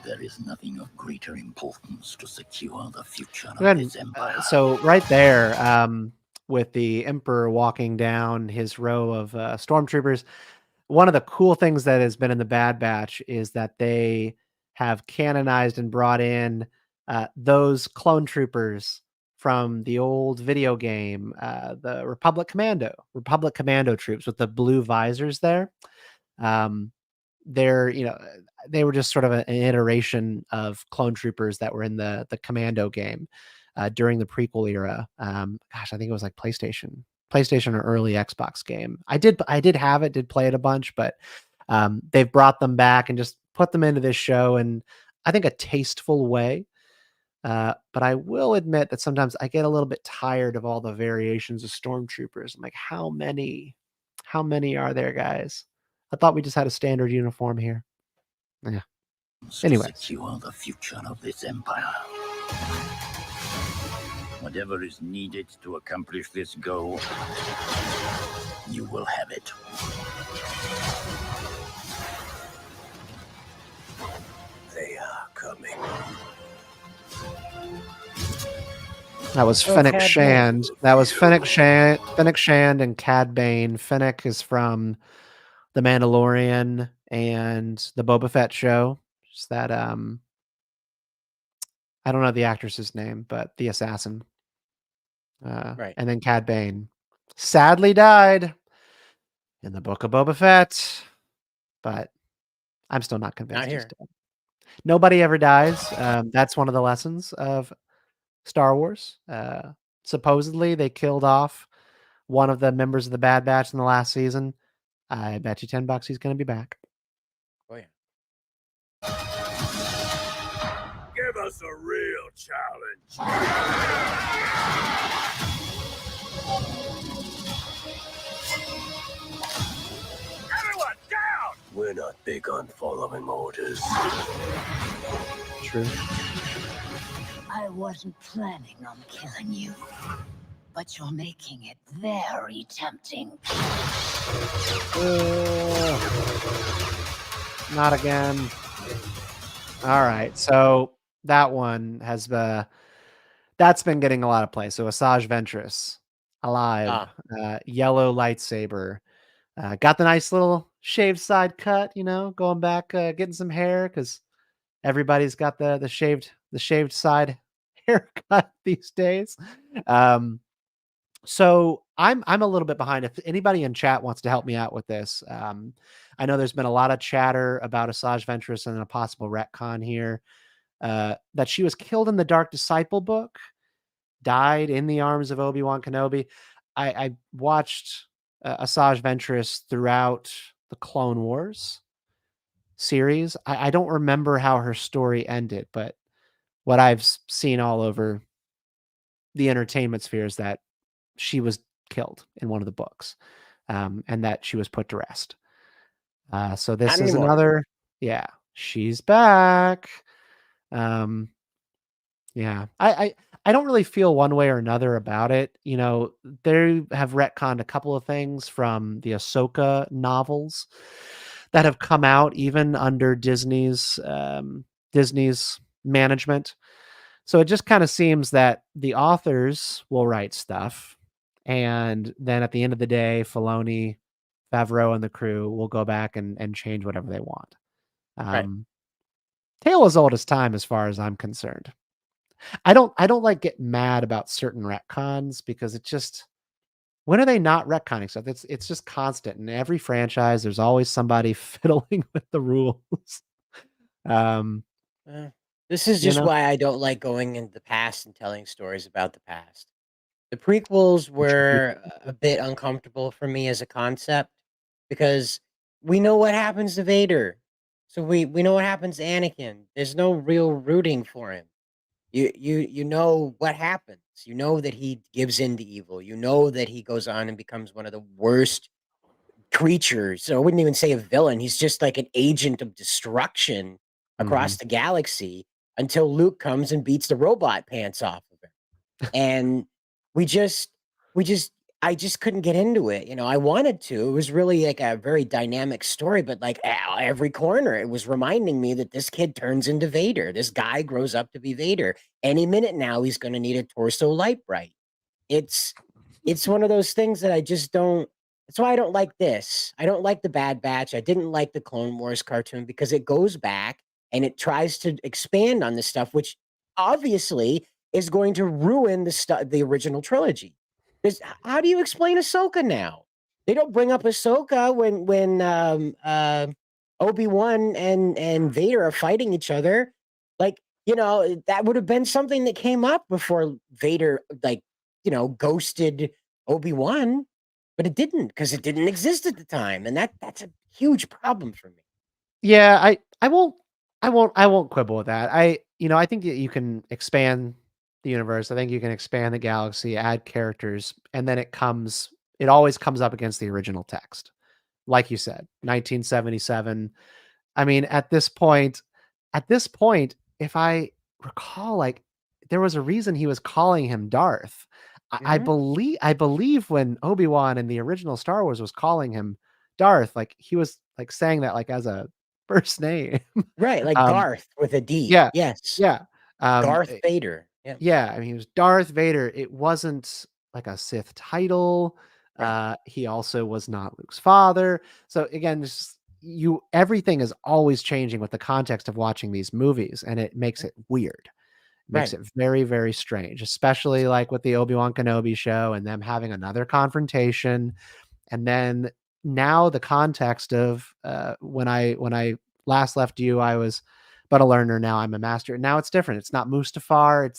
There is nothing of greater importance to secure the future of Good. this empire. So right there, with the Emperor walking down his row of stormtroopers, one of the cool things that has been in the Bad Batch is that they have canonized and brought in those clone troopers from the old video game, the Republic Commando troops with the blue visors there. They're, they were just sort of an iteration of clone troopers that were in the Commando game during the prequel era. Gosh, I think it was like PlayStation or early Xbox game. I did have it, did play it a bunch, but they've brought them back and just put them into this show in, I think, a tasteful way. But I will admit that sometimes I get a little bit tired of all the variations of stormtroopers. I'm like, how many are there, guys? I thought we just had a standard uniform here. Yeah. Anyway. Secure the future of this empire. Whatever is needed to accomplish this goal, you will have it. They are coming. That was Fennec Shand. That was Fennec Shand and Cad Bane. Fennec is from The Mandalorian and the Boba Fett show. Just that I don't know the actress's name, but the assassin. Right. And then Cad Bane sadly died in the Book of Boba Fett, but I'm still not convinced he's dead. Nobody ever dies. That's one of the lessons of Star Wars. Supposedly they killed off one of the members of the Bad Batch in the last season. I bet you $10 he's going to be back. Oh yeah. Give us a real challenge. Everyone down! We're not big on following orders. True. I wasn't planning on killing you, but you're making it very tempting. Not again. All right, so that one has that's been getting a lot of play. So Asajj Ventress, alive, yellow lightsaber, got the nice little shaved side cut. Going back, getting some hair because everybody's got the shaved side haircut these days. So I'm a little bit behind. If anybody in chat wants to help me out with this, I know there's been a lot of chatter about Asajj Ventress and a possible retcon here, that she was killed in the Dark Disciple book, died in the arms of Obi-Wan Kenobi. I watched Asajj Ventress throughout the Clone Wars series. I don't remember how her story ended, but what I've seen all over the entertainment sphere is that she was killed in one of the books, and that she was put to rest. So this is another, she's back. Yeah, I don't really feel one way or another about it. They have retconned a couple of things from the Ahsoka novels that have come out even under Disney's management. So it just kind of seems that the authors will write stuff, and then at the end of the day, Filoni, Favreau, and the crew will go back and change whatever they want. Tale as old as time, as far as I'm concerned. I don't like get mad about certain retcons because it just, when are they not retconning stuff? It's just constant. In every franchise, there's always somebody fiddling with the rules. This is just why I don't like going into the past and telling stories about the past. The prequels were a bit uncomfortable for me as a concept because we know what happens to Vader. So we know what happens to Anakin. There's no real rooting for him. You know what happens. You know that he gives in to evil. You know that he goes on and becomes one of the worst creatures. So I wouldn't even say a villain. He's just like an agent of destruction across the galaxy until Luke comes and beats the robot pants off of him. and we just we just I just couldn't get into it. I wanted to. It was really like a very dynamic story, but like every corner, it was reminding me that this kid turns into Vader. This guy grows up to be Vader. Any minute now, he's going to need a torso light bright. It's it's one of those things that I just don't. That's why I don't like this. I don't like the Bad Batch. I didn't like the Clone Wars cartoon because it goes back and it tries to expand on this stuff, which obviously is going to ruin the original trilogy. How do you explain Ahsoka now? They don't bring up Ahsoka when Obi-Wan and Vader are fighting each other. Like, that would have been something that came up before Vader, like, ghosted Obi-Wan, but it didn't because it didn't exist at the time, and that's a huge problem for me. Yeah, I won't quibble with that. I think that you can expand the universe. I think you can expand the galaxy, add characters, and then it always comes up against the original text. Like you said, 1977. I mean, at this point, if I recall, like there was a reason he was calling him Darth. I believe when Obi-Wan in the original Star Wars was calling him Darth, like he was like saying that like as a first name. Right, like Um, Garth with a D. yeah, Yes. yeah. Darth Vader. Yeah. Yeah, I mean, he was Darth Vader. It wasn't like a Sith title. Right. He also was not Luke's father. So again, it's just, everything is always changing with the context of watching these movies, and it makes it weird. It makes Right. it very, very strange, especially like with the Obi-Wan Kenobi show and them having another confrontation. And then now the context of when I last left you, I was but a learner. Now I'm a master. Now it's different. It's not Mustafar.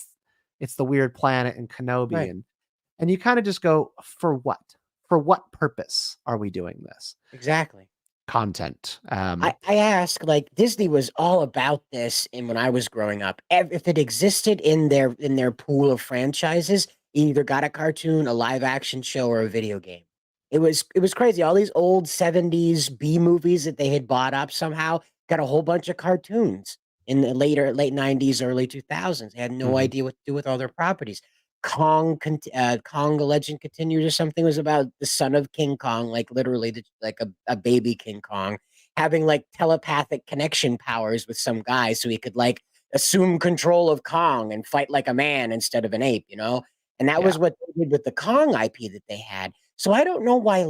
It's the weird planet in Kenobi, Right. and you kind of just go, for what? For what purpose are we doing this? Exactly. Content. I ask, like, Disney was all about this and when I was growing up. If it existed in their pool of franchises, you either got a cartoon, a live action show, or a video game. It was crazy. All these old 70s B movies that they had bought up somehow got a whole bunch of cartoons in the late 90s, early 2000s. They had no Mhm. idea what to do with all their properties. Kong the Legend Continues or something was about the son of King Kong, like literally like a baby King Kong, having like telepathic connection powers with some guy so he could like assume control of Kong and fight like a man instead of an ape. And that Yeah. was what they did with the Kong IP that they had. So I don't know why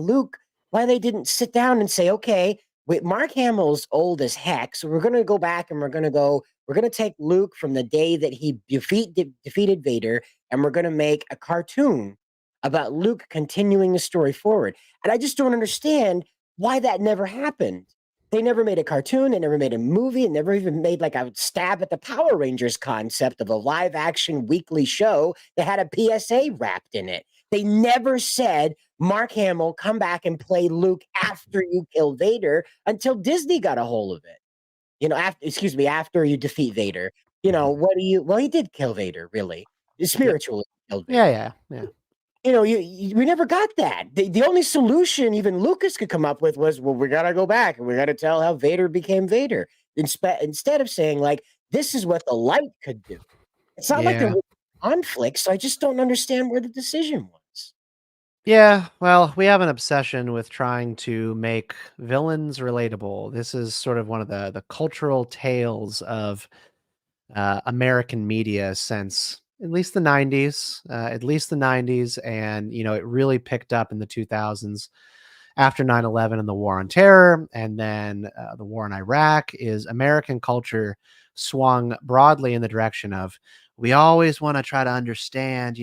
they didn't sit down and say, okay, wait, Mark Hamill's old as heck, so we're gonna go back and we're gonna take Luke from the day that he defeated Vader, and we're gonna make a cartoon about Luke continuing the story forward. And I just don't understand why that never happened. They never made a cartoon, they never made a movie, and never even made like a stab at the Power Rangers concept of a live action weekly show that had a PSA wrapped in it. They never said, Mark Hamill, come back and play Luke after you kill Vader until Disney got a hold of it. After you defeat Vader. Well, he did kill Vader, really. Spiritually killed Vader. Yeah. We never got that. The only solution even Lucas could come up with was, well, we gotta go back and we gotta tell how Vader became Vader. Instead of saying, like, this is what the light could do. It's not like there Yeah. was conflict, so I just don't understand where the decision was. Yeah, well, we have an obsession with trying to make villains relatable. This is sort of one of the cultural tales of American media since at least the 90s, and it really picked up in the 2000s after 9/11 and the war on terror, and then the war in Iraq. Is American culture swung broadly in the direction of, we always want to try to understand,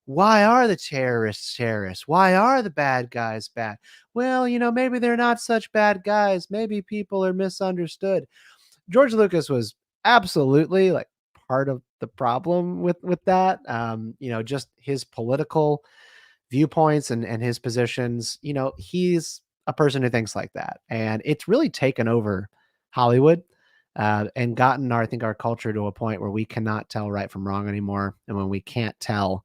why are the terrorists terrorists? Why are the bad guys bad? Well, maybe they're not such bad guys. Maybe people are misunderstood. George Lucas was absolutely like part of the problem with that. Just his political viewpoints and his positions. He's a person who thinks like that, and it's really taken over Hollywood and gotten I think our culture to a point where we cannot tell right from wrong anymore, and when we can't tell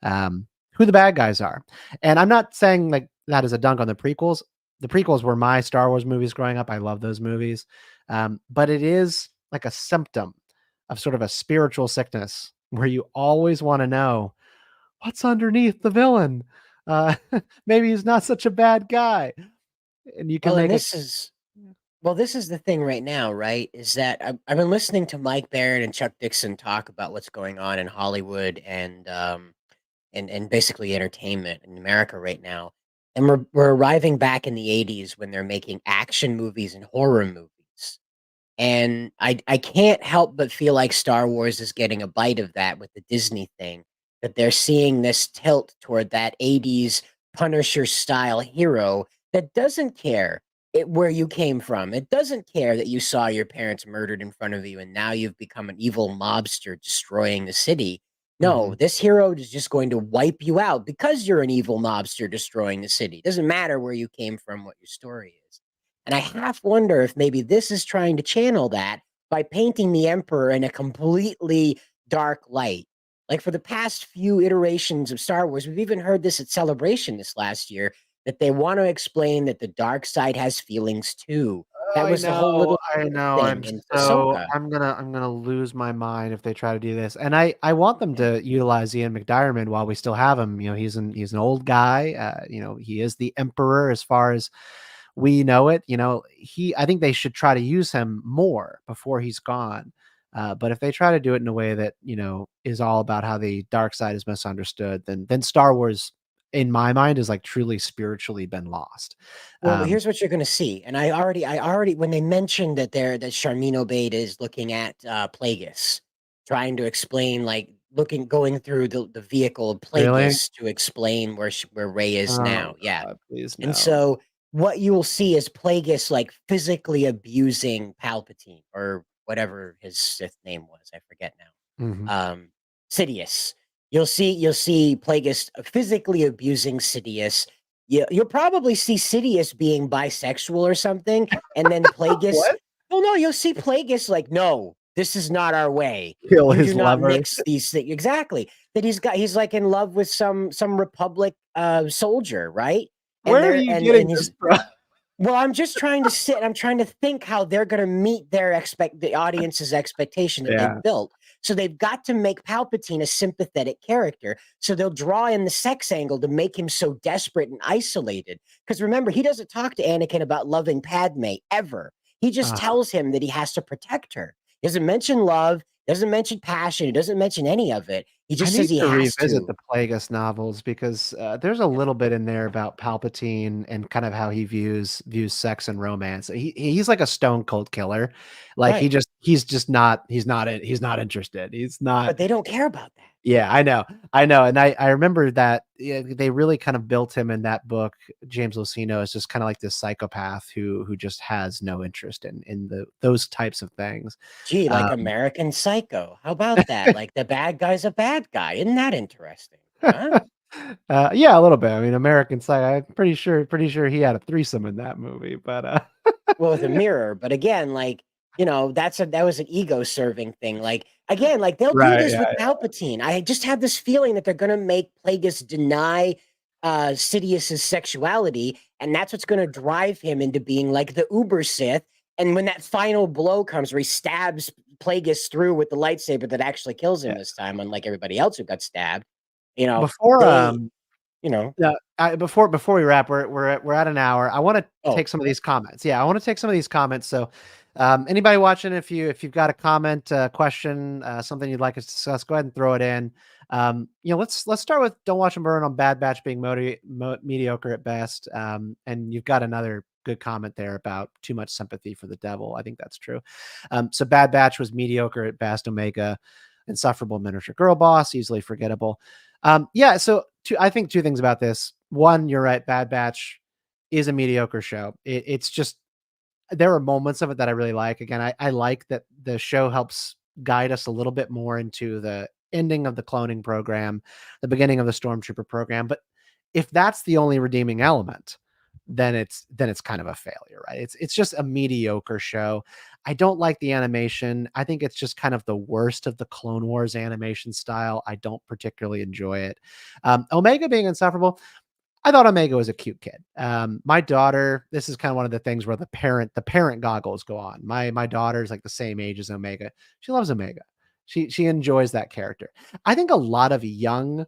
who the bad guys are. And I'm not saying like that is a dunk on the prequels. The prequels were my Star Wars movies growing up. I love those movies. But it is like a symptom of sort of a spiritual sickness where you always want to know what's underneath the villain? Maybe he's not such a bad guy. And you can Well, and make this is this is the thing right now, right? Is that I've been listening to Mike Barron and Chuck Dixon talk about what's going on in Hollywood and basically entertainment in America right now. And we're arriving back in the 80s when they're making action movies and horror movies. And I can't help but feel like Star Wars is getting a bite of that with the Disney thing, that they're seeing this tilt toward that 80s Punisher style hero that doesn't care where you came from. It doesn't care that you saw your parents murdered in front of you and now you've become an evil mobster destroying the city. No, Mhm. this hero is just going to wipe you out because you're an evil mobster destroying the city. It doesn't matter where you came from, what your story is. And I half wonder if maybe this is trying to channel that by painting the Emperor in a completely dark light. Like for the past few iterations of Star Wars, we've even heard this at Celebration this last year, that they want to explain that the dark side has feelings too. That was the whole little I know. thing in Ahsoka. I'm gonna lose my mind if they try to do this. And I want them to utilize Ian McDiarmid while we still have him. You know, he's an old guy. You know, he is the Emperor as far as we know it. You know, I think they should try to use him more before he's gone. But if they try to do it in a way that, you know, is all about how the dark side is misunderstood, then Star Wars, in my mind, is like truly spiritually been lost. Well, here's what you're going to see, and I already when they mentioned that that Sharmeen Obaid is looking at Plagueis, trying to explain going through the vehicle of Really? Plagueis to explain where Rey is Oh now. Yeah, God, please and no. so what you will see is Plagueis like physically abusing Palpatine or whatever his Sith name was. I forget now. Mhm. Sidious. You'll see Plagueis physically abusing Sidious. You'll probably see Sidious being bisexual or something, and then Plagueis. What? Oh no, you'll see Plagueis like, no, this is not our way. Kill You his do not lover. mix these things. Exactly. That he's like in love with some Republic soldier, right? Where are you getting this He's from? well, I'm just trying to I'm trying to think how they're gonna meet the audience's expectation that Yeah. they've built. So they've got to make Palpatine a sympathetic character. So they'll draw in the sex angle to make him so desperate and isolated. Because remember, he doesn't talk to Anakin about loving Padme ever. He just Uh-huh. tells him that he has to protect her. He doesn't mention love, doesn't mention passion, he doesn't mention any of it. He I just says need he to has revisit to. the Plagueis novels because there's a little bit in there about Palpatine and kind of how he views sex and romance. He's like a stone cold killer. Like Right. he's not interested. He's not. But they don't care about that. Yeah, I know. And I remember that they really kind of built him in that book. James Luceno is just kind of like this psychopath who just has no interest in those types of things. Gee, like Um, American Psycho. How about that? Like the bad guy's a bad guy. Isn't that interesting? Huh? Yeah, a little bit. I mean, American Psycho. I'm pretty sure he had a threesome in that movie, but Well, with a mirror, but again, that was an ego serving thing. Like again, like they'll do right, this yeah, with Palpatine. I just have this feeling that they're gonna make Plagueis deny Sidious's sexuality, and that's what's gonna drive him into being like the Uber Sith. And when that final blow comes where he stabs Plagueis through with the lightsaber that actually kills him yeah. this time, unlike everybody else who got stabbed, you know, Before they you know yeah, before we wrap, we're at an hour. I want to oh, take some of these comments. Yeah, I want to take some of these comments. So, anybody watching, if you've got a comment, question, something you'd like us to discuss, go ahead and throw it in. You know, let's start with "Don't Watch 'Em Burn" on Bad Batch being mediocre at best. And you've got another good comment there about too much sympathy for the devil. I think that's true. So Bad Batch was mediocre at best. Omega, insufferable miniature girl boss, easily forgettable. Yeah, so I think two things about this. One, you're right, Bad Batch is a mediocre show. It's just there are moments of it that I really like. Again, I like that the show helps guide us a little bit more into the ending of the cloning program, the beginning of the stormtrooper program. But if that's the only redeeming element, then it's kind of a failure, right? It's just a mediocre show. I don't like the animation. I think it's just kind of the worst of the Clone Wars animation style. I don't particularly enjoy it. Omega being insufferable, I thought Omega was a cute kid. My daughter, this is kind of one of the things where the parent goggles go on. My daughter's like the same age as Omega. She loves Omega. She enjoys that character. I think a lot of young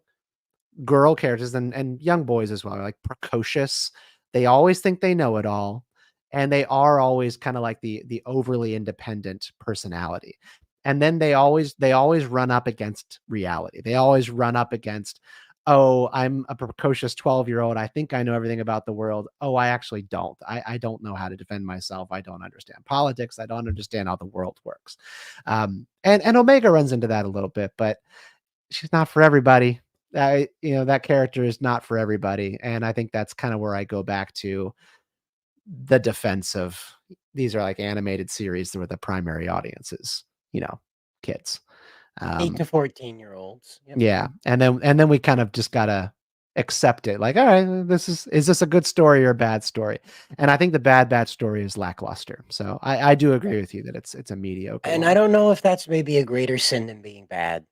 girl characters and young boys as well are like precocious. They always think they know it all, and they are always kind of like the overly independent personality. And then they always run up against reality. They always run up against, oh, I'm a precocious 12-year-old. I think I know everything about the world. Oh, I actually don't. I don't know how to defend myself. I don't understand politics. I don't understand how the world works. And Omega runs into that a little bit, but she's not for everybody. That character is not for everybody. And I think that's kind of where I go back to the defense of these are like animated series where the primary audience is, kids. 8 to 14-year-olds. Yep. Yeah. And then we kind of just gotta accept it. Like, all right, is this a good story or a bad story? And I think the Bad Batch story is lackluster. So I do agree with you that it's a mediocre And one. I don't know if that's maybe a greater sin than being bad.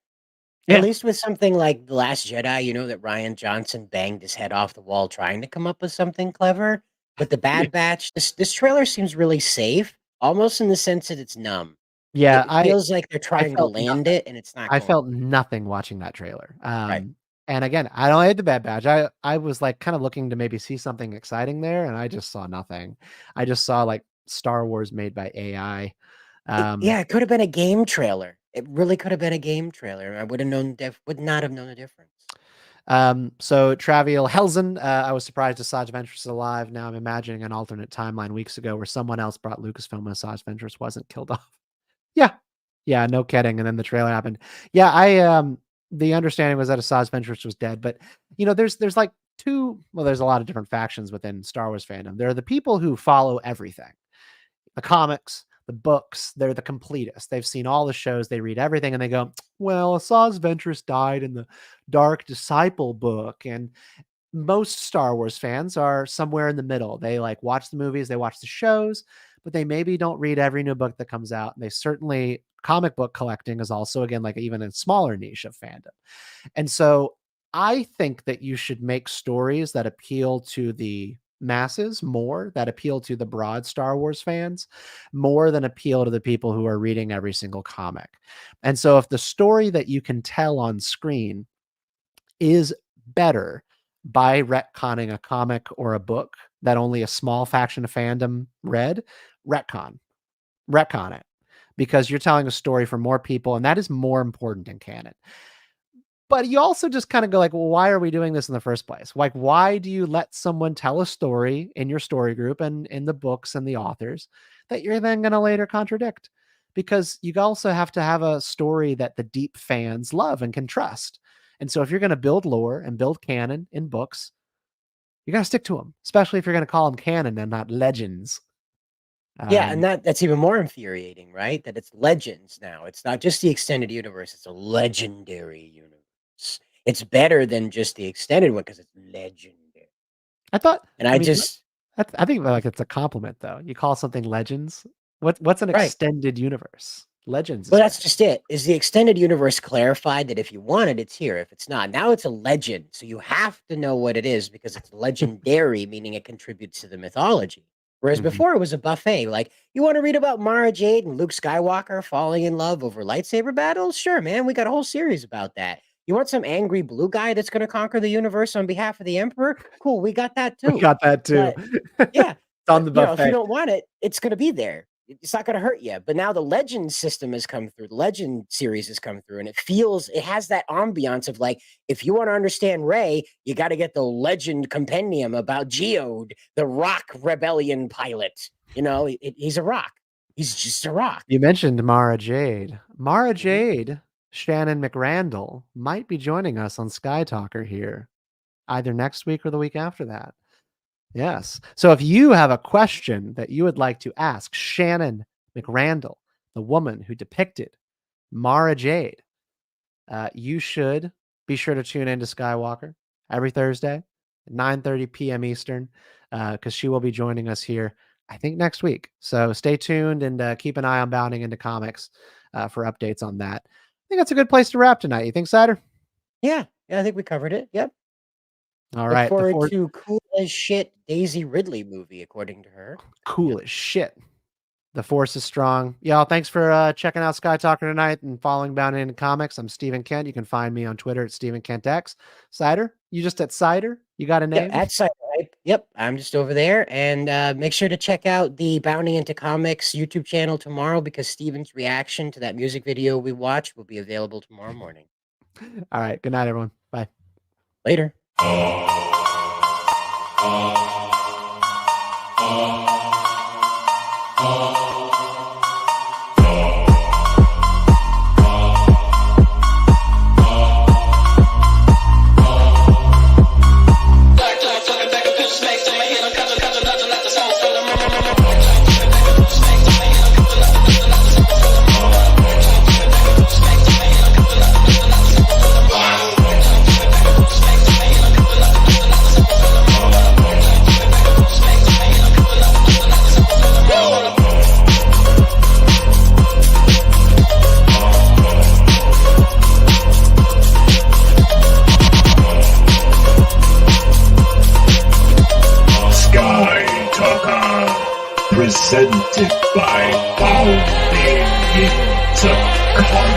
Yeah. At least with something like The Last Jedi, that Ryan Johnson banged his head off the wall trying to come up with something clever. But the Bad Batch, this trailer seems really safe, almost in the sense that it's numb. Yeah, It feels like they're trying to felt land nothing. it, and it's not I going. felt nothing watching that trailer. Right. And again, I don't hate the Bad Batch. I was like kind of looking to maybe see something exciting there, and I just saw nothing. I just saw like Star Wars made by AI. It could have been a game trailer. It really could have been a game trailer. I would not have known the difference. So Traviel Helzen, I was surprised Asajj Ventress is alive. Now I'm imagining an alternate timeline weeks ago where someone else brought Lucasfilm and Asajj Ventress wasn't killed off. Yeah, no kidding. And then the trailer happened. Yeah, the understanding was that Asajj Ventress was dead, but there's like there's a lot of different factions within Star Wars fandom. There are the people who follow everything. The comics, the books, they're the completists. They've seen all the shows, they read everything, and they go, well, Asajj Ventress died in the Dark Disciple book. And most Star Wars fans are somewhere in the middle. They like watch the movies, they watch the shows, but they maybe don't read every new book that comes out. And they certainly comic book collecting is also, again, like even a smaller niche of fandom. And so I think that you should make stories that appeal to the masses more, that appeal to the broad Star Wars fans more than appeal to the people who are reading every single comic. And so if the story that you can tell on screen is better by retconning a comic or a book that only a small faction of fandom read, retcon it, because you're telling a story for more people, and that is more important in canon. But you also just kind of go like, well, why are we doing this in the first place? Like, why do you let someone tell a story in your story group and in the books and the authors that you're then going to later contradict? Because you also have to have a story that the deep fans love and can trust. And so if you're going to build lore and build canon in books, you got to stick to them, especially if you're going to call them canon and not legends. Yeah, and that's even more infuriating, right? That it's legends now. It's not just the extended universe, it's a legendary universe. It's better than just the extended one because it's legendary. I thought, And I I mean, just I think like it's a compliment though. You call something legends. What's an Right. extended universe? Legends. Well, is that's just it. Is the extended universe clarified that if you want it, it's here. If it's not, now it's a legend. So you have to know what it is because it's legendary, meaning it contributes to the mythology. Whereas Mhm. before it was a buffet. Like, you want to read about Mara Jade and Luke Skywalker falling in love over lightsaber battles? Sure, man. We got a whole series about that. You want some angry blue guy that's going to conquer the universe on behalf of the Emperor? Cool, we got that too. We got that too. Yeah. It's on the If you buffet. don't want it, it's going to be there. It's not going to hurt you. But now the legend system has come through. The legend series has come through, and it has that ambiance of like, if you want to understand Rey, you got to get the legend compendium about Geode, the Rock Rebellion pilot. He's a rock. He's just a rock. You mentioned Mara Jade. Mara Jade, Shannon McRandall, might be joining us on Skytalker here either next week or the week after that. Yes. So if you have a question that you would like to ask Shannon McRandall, the woman who depicted Mara Jade, you should be sure to tune into Skywalker every Thursday at 9:30 p.m. Eastern, because she will be joining us here, I think, next week. So stay tuned and keep an eye on Bounding into Comics for updates on that. I think that's a good place to wrap tonight. You think, Cider? Yeah, I think we covered it. Yep. All Look right. forward to cool as shit Daisy Ridley movie, according to her. Cool as shit. The force is strong. Y'all, thanks for checking out Skytalker tonight and following Bound in Comics. I'm Stephen Kent. You can find me on Twitter at StephenKentX. Cider, you just at Cider? You got a name? Yeah, at Cider. Yep, I'm just over there. And make sure to check out the Bounding into Comics YouTube channel tomorrow because Steven's reaction to that music video we watched will be available tomorrow morning. All right. Good night, everyone. Bye. Later. Skytalker, presented by Bound in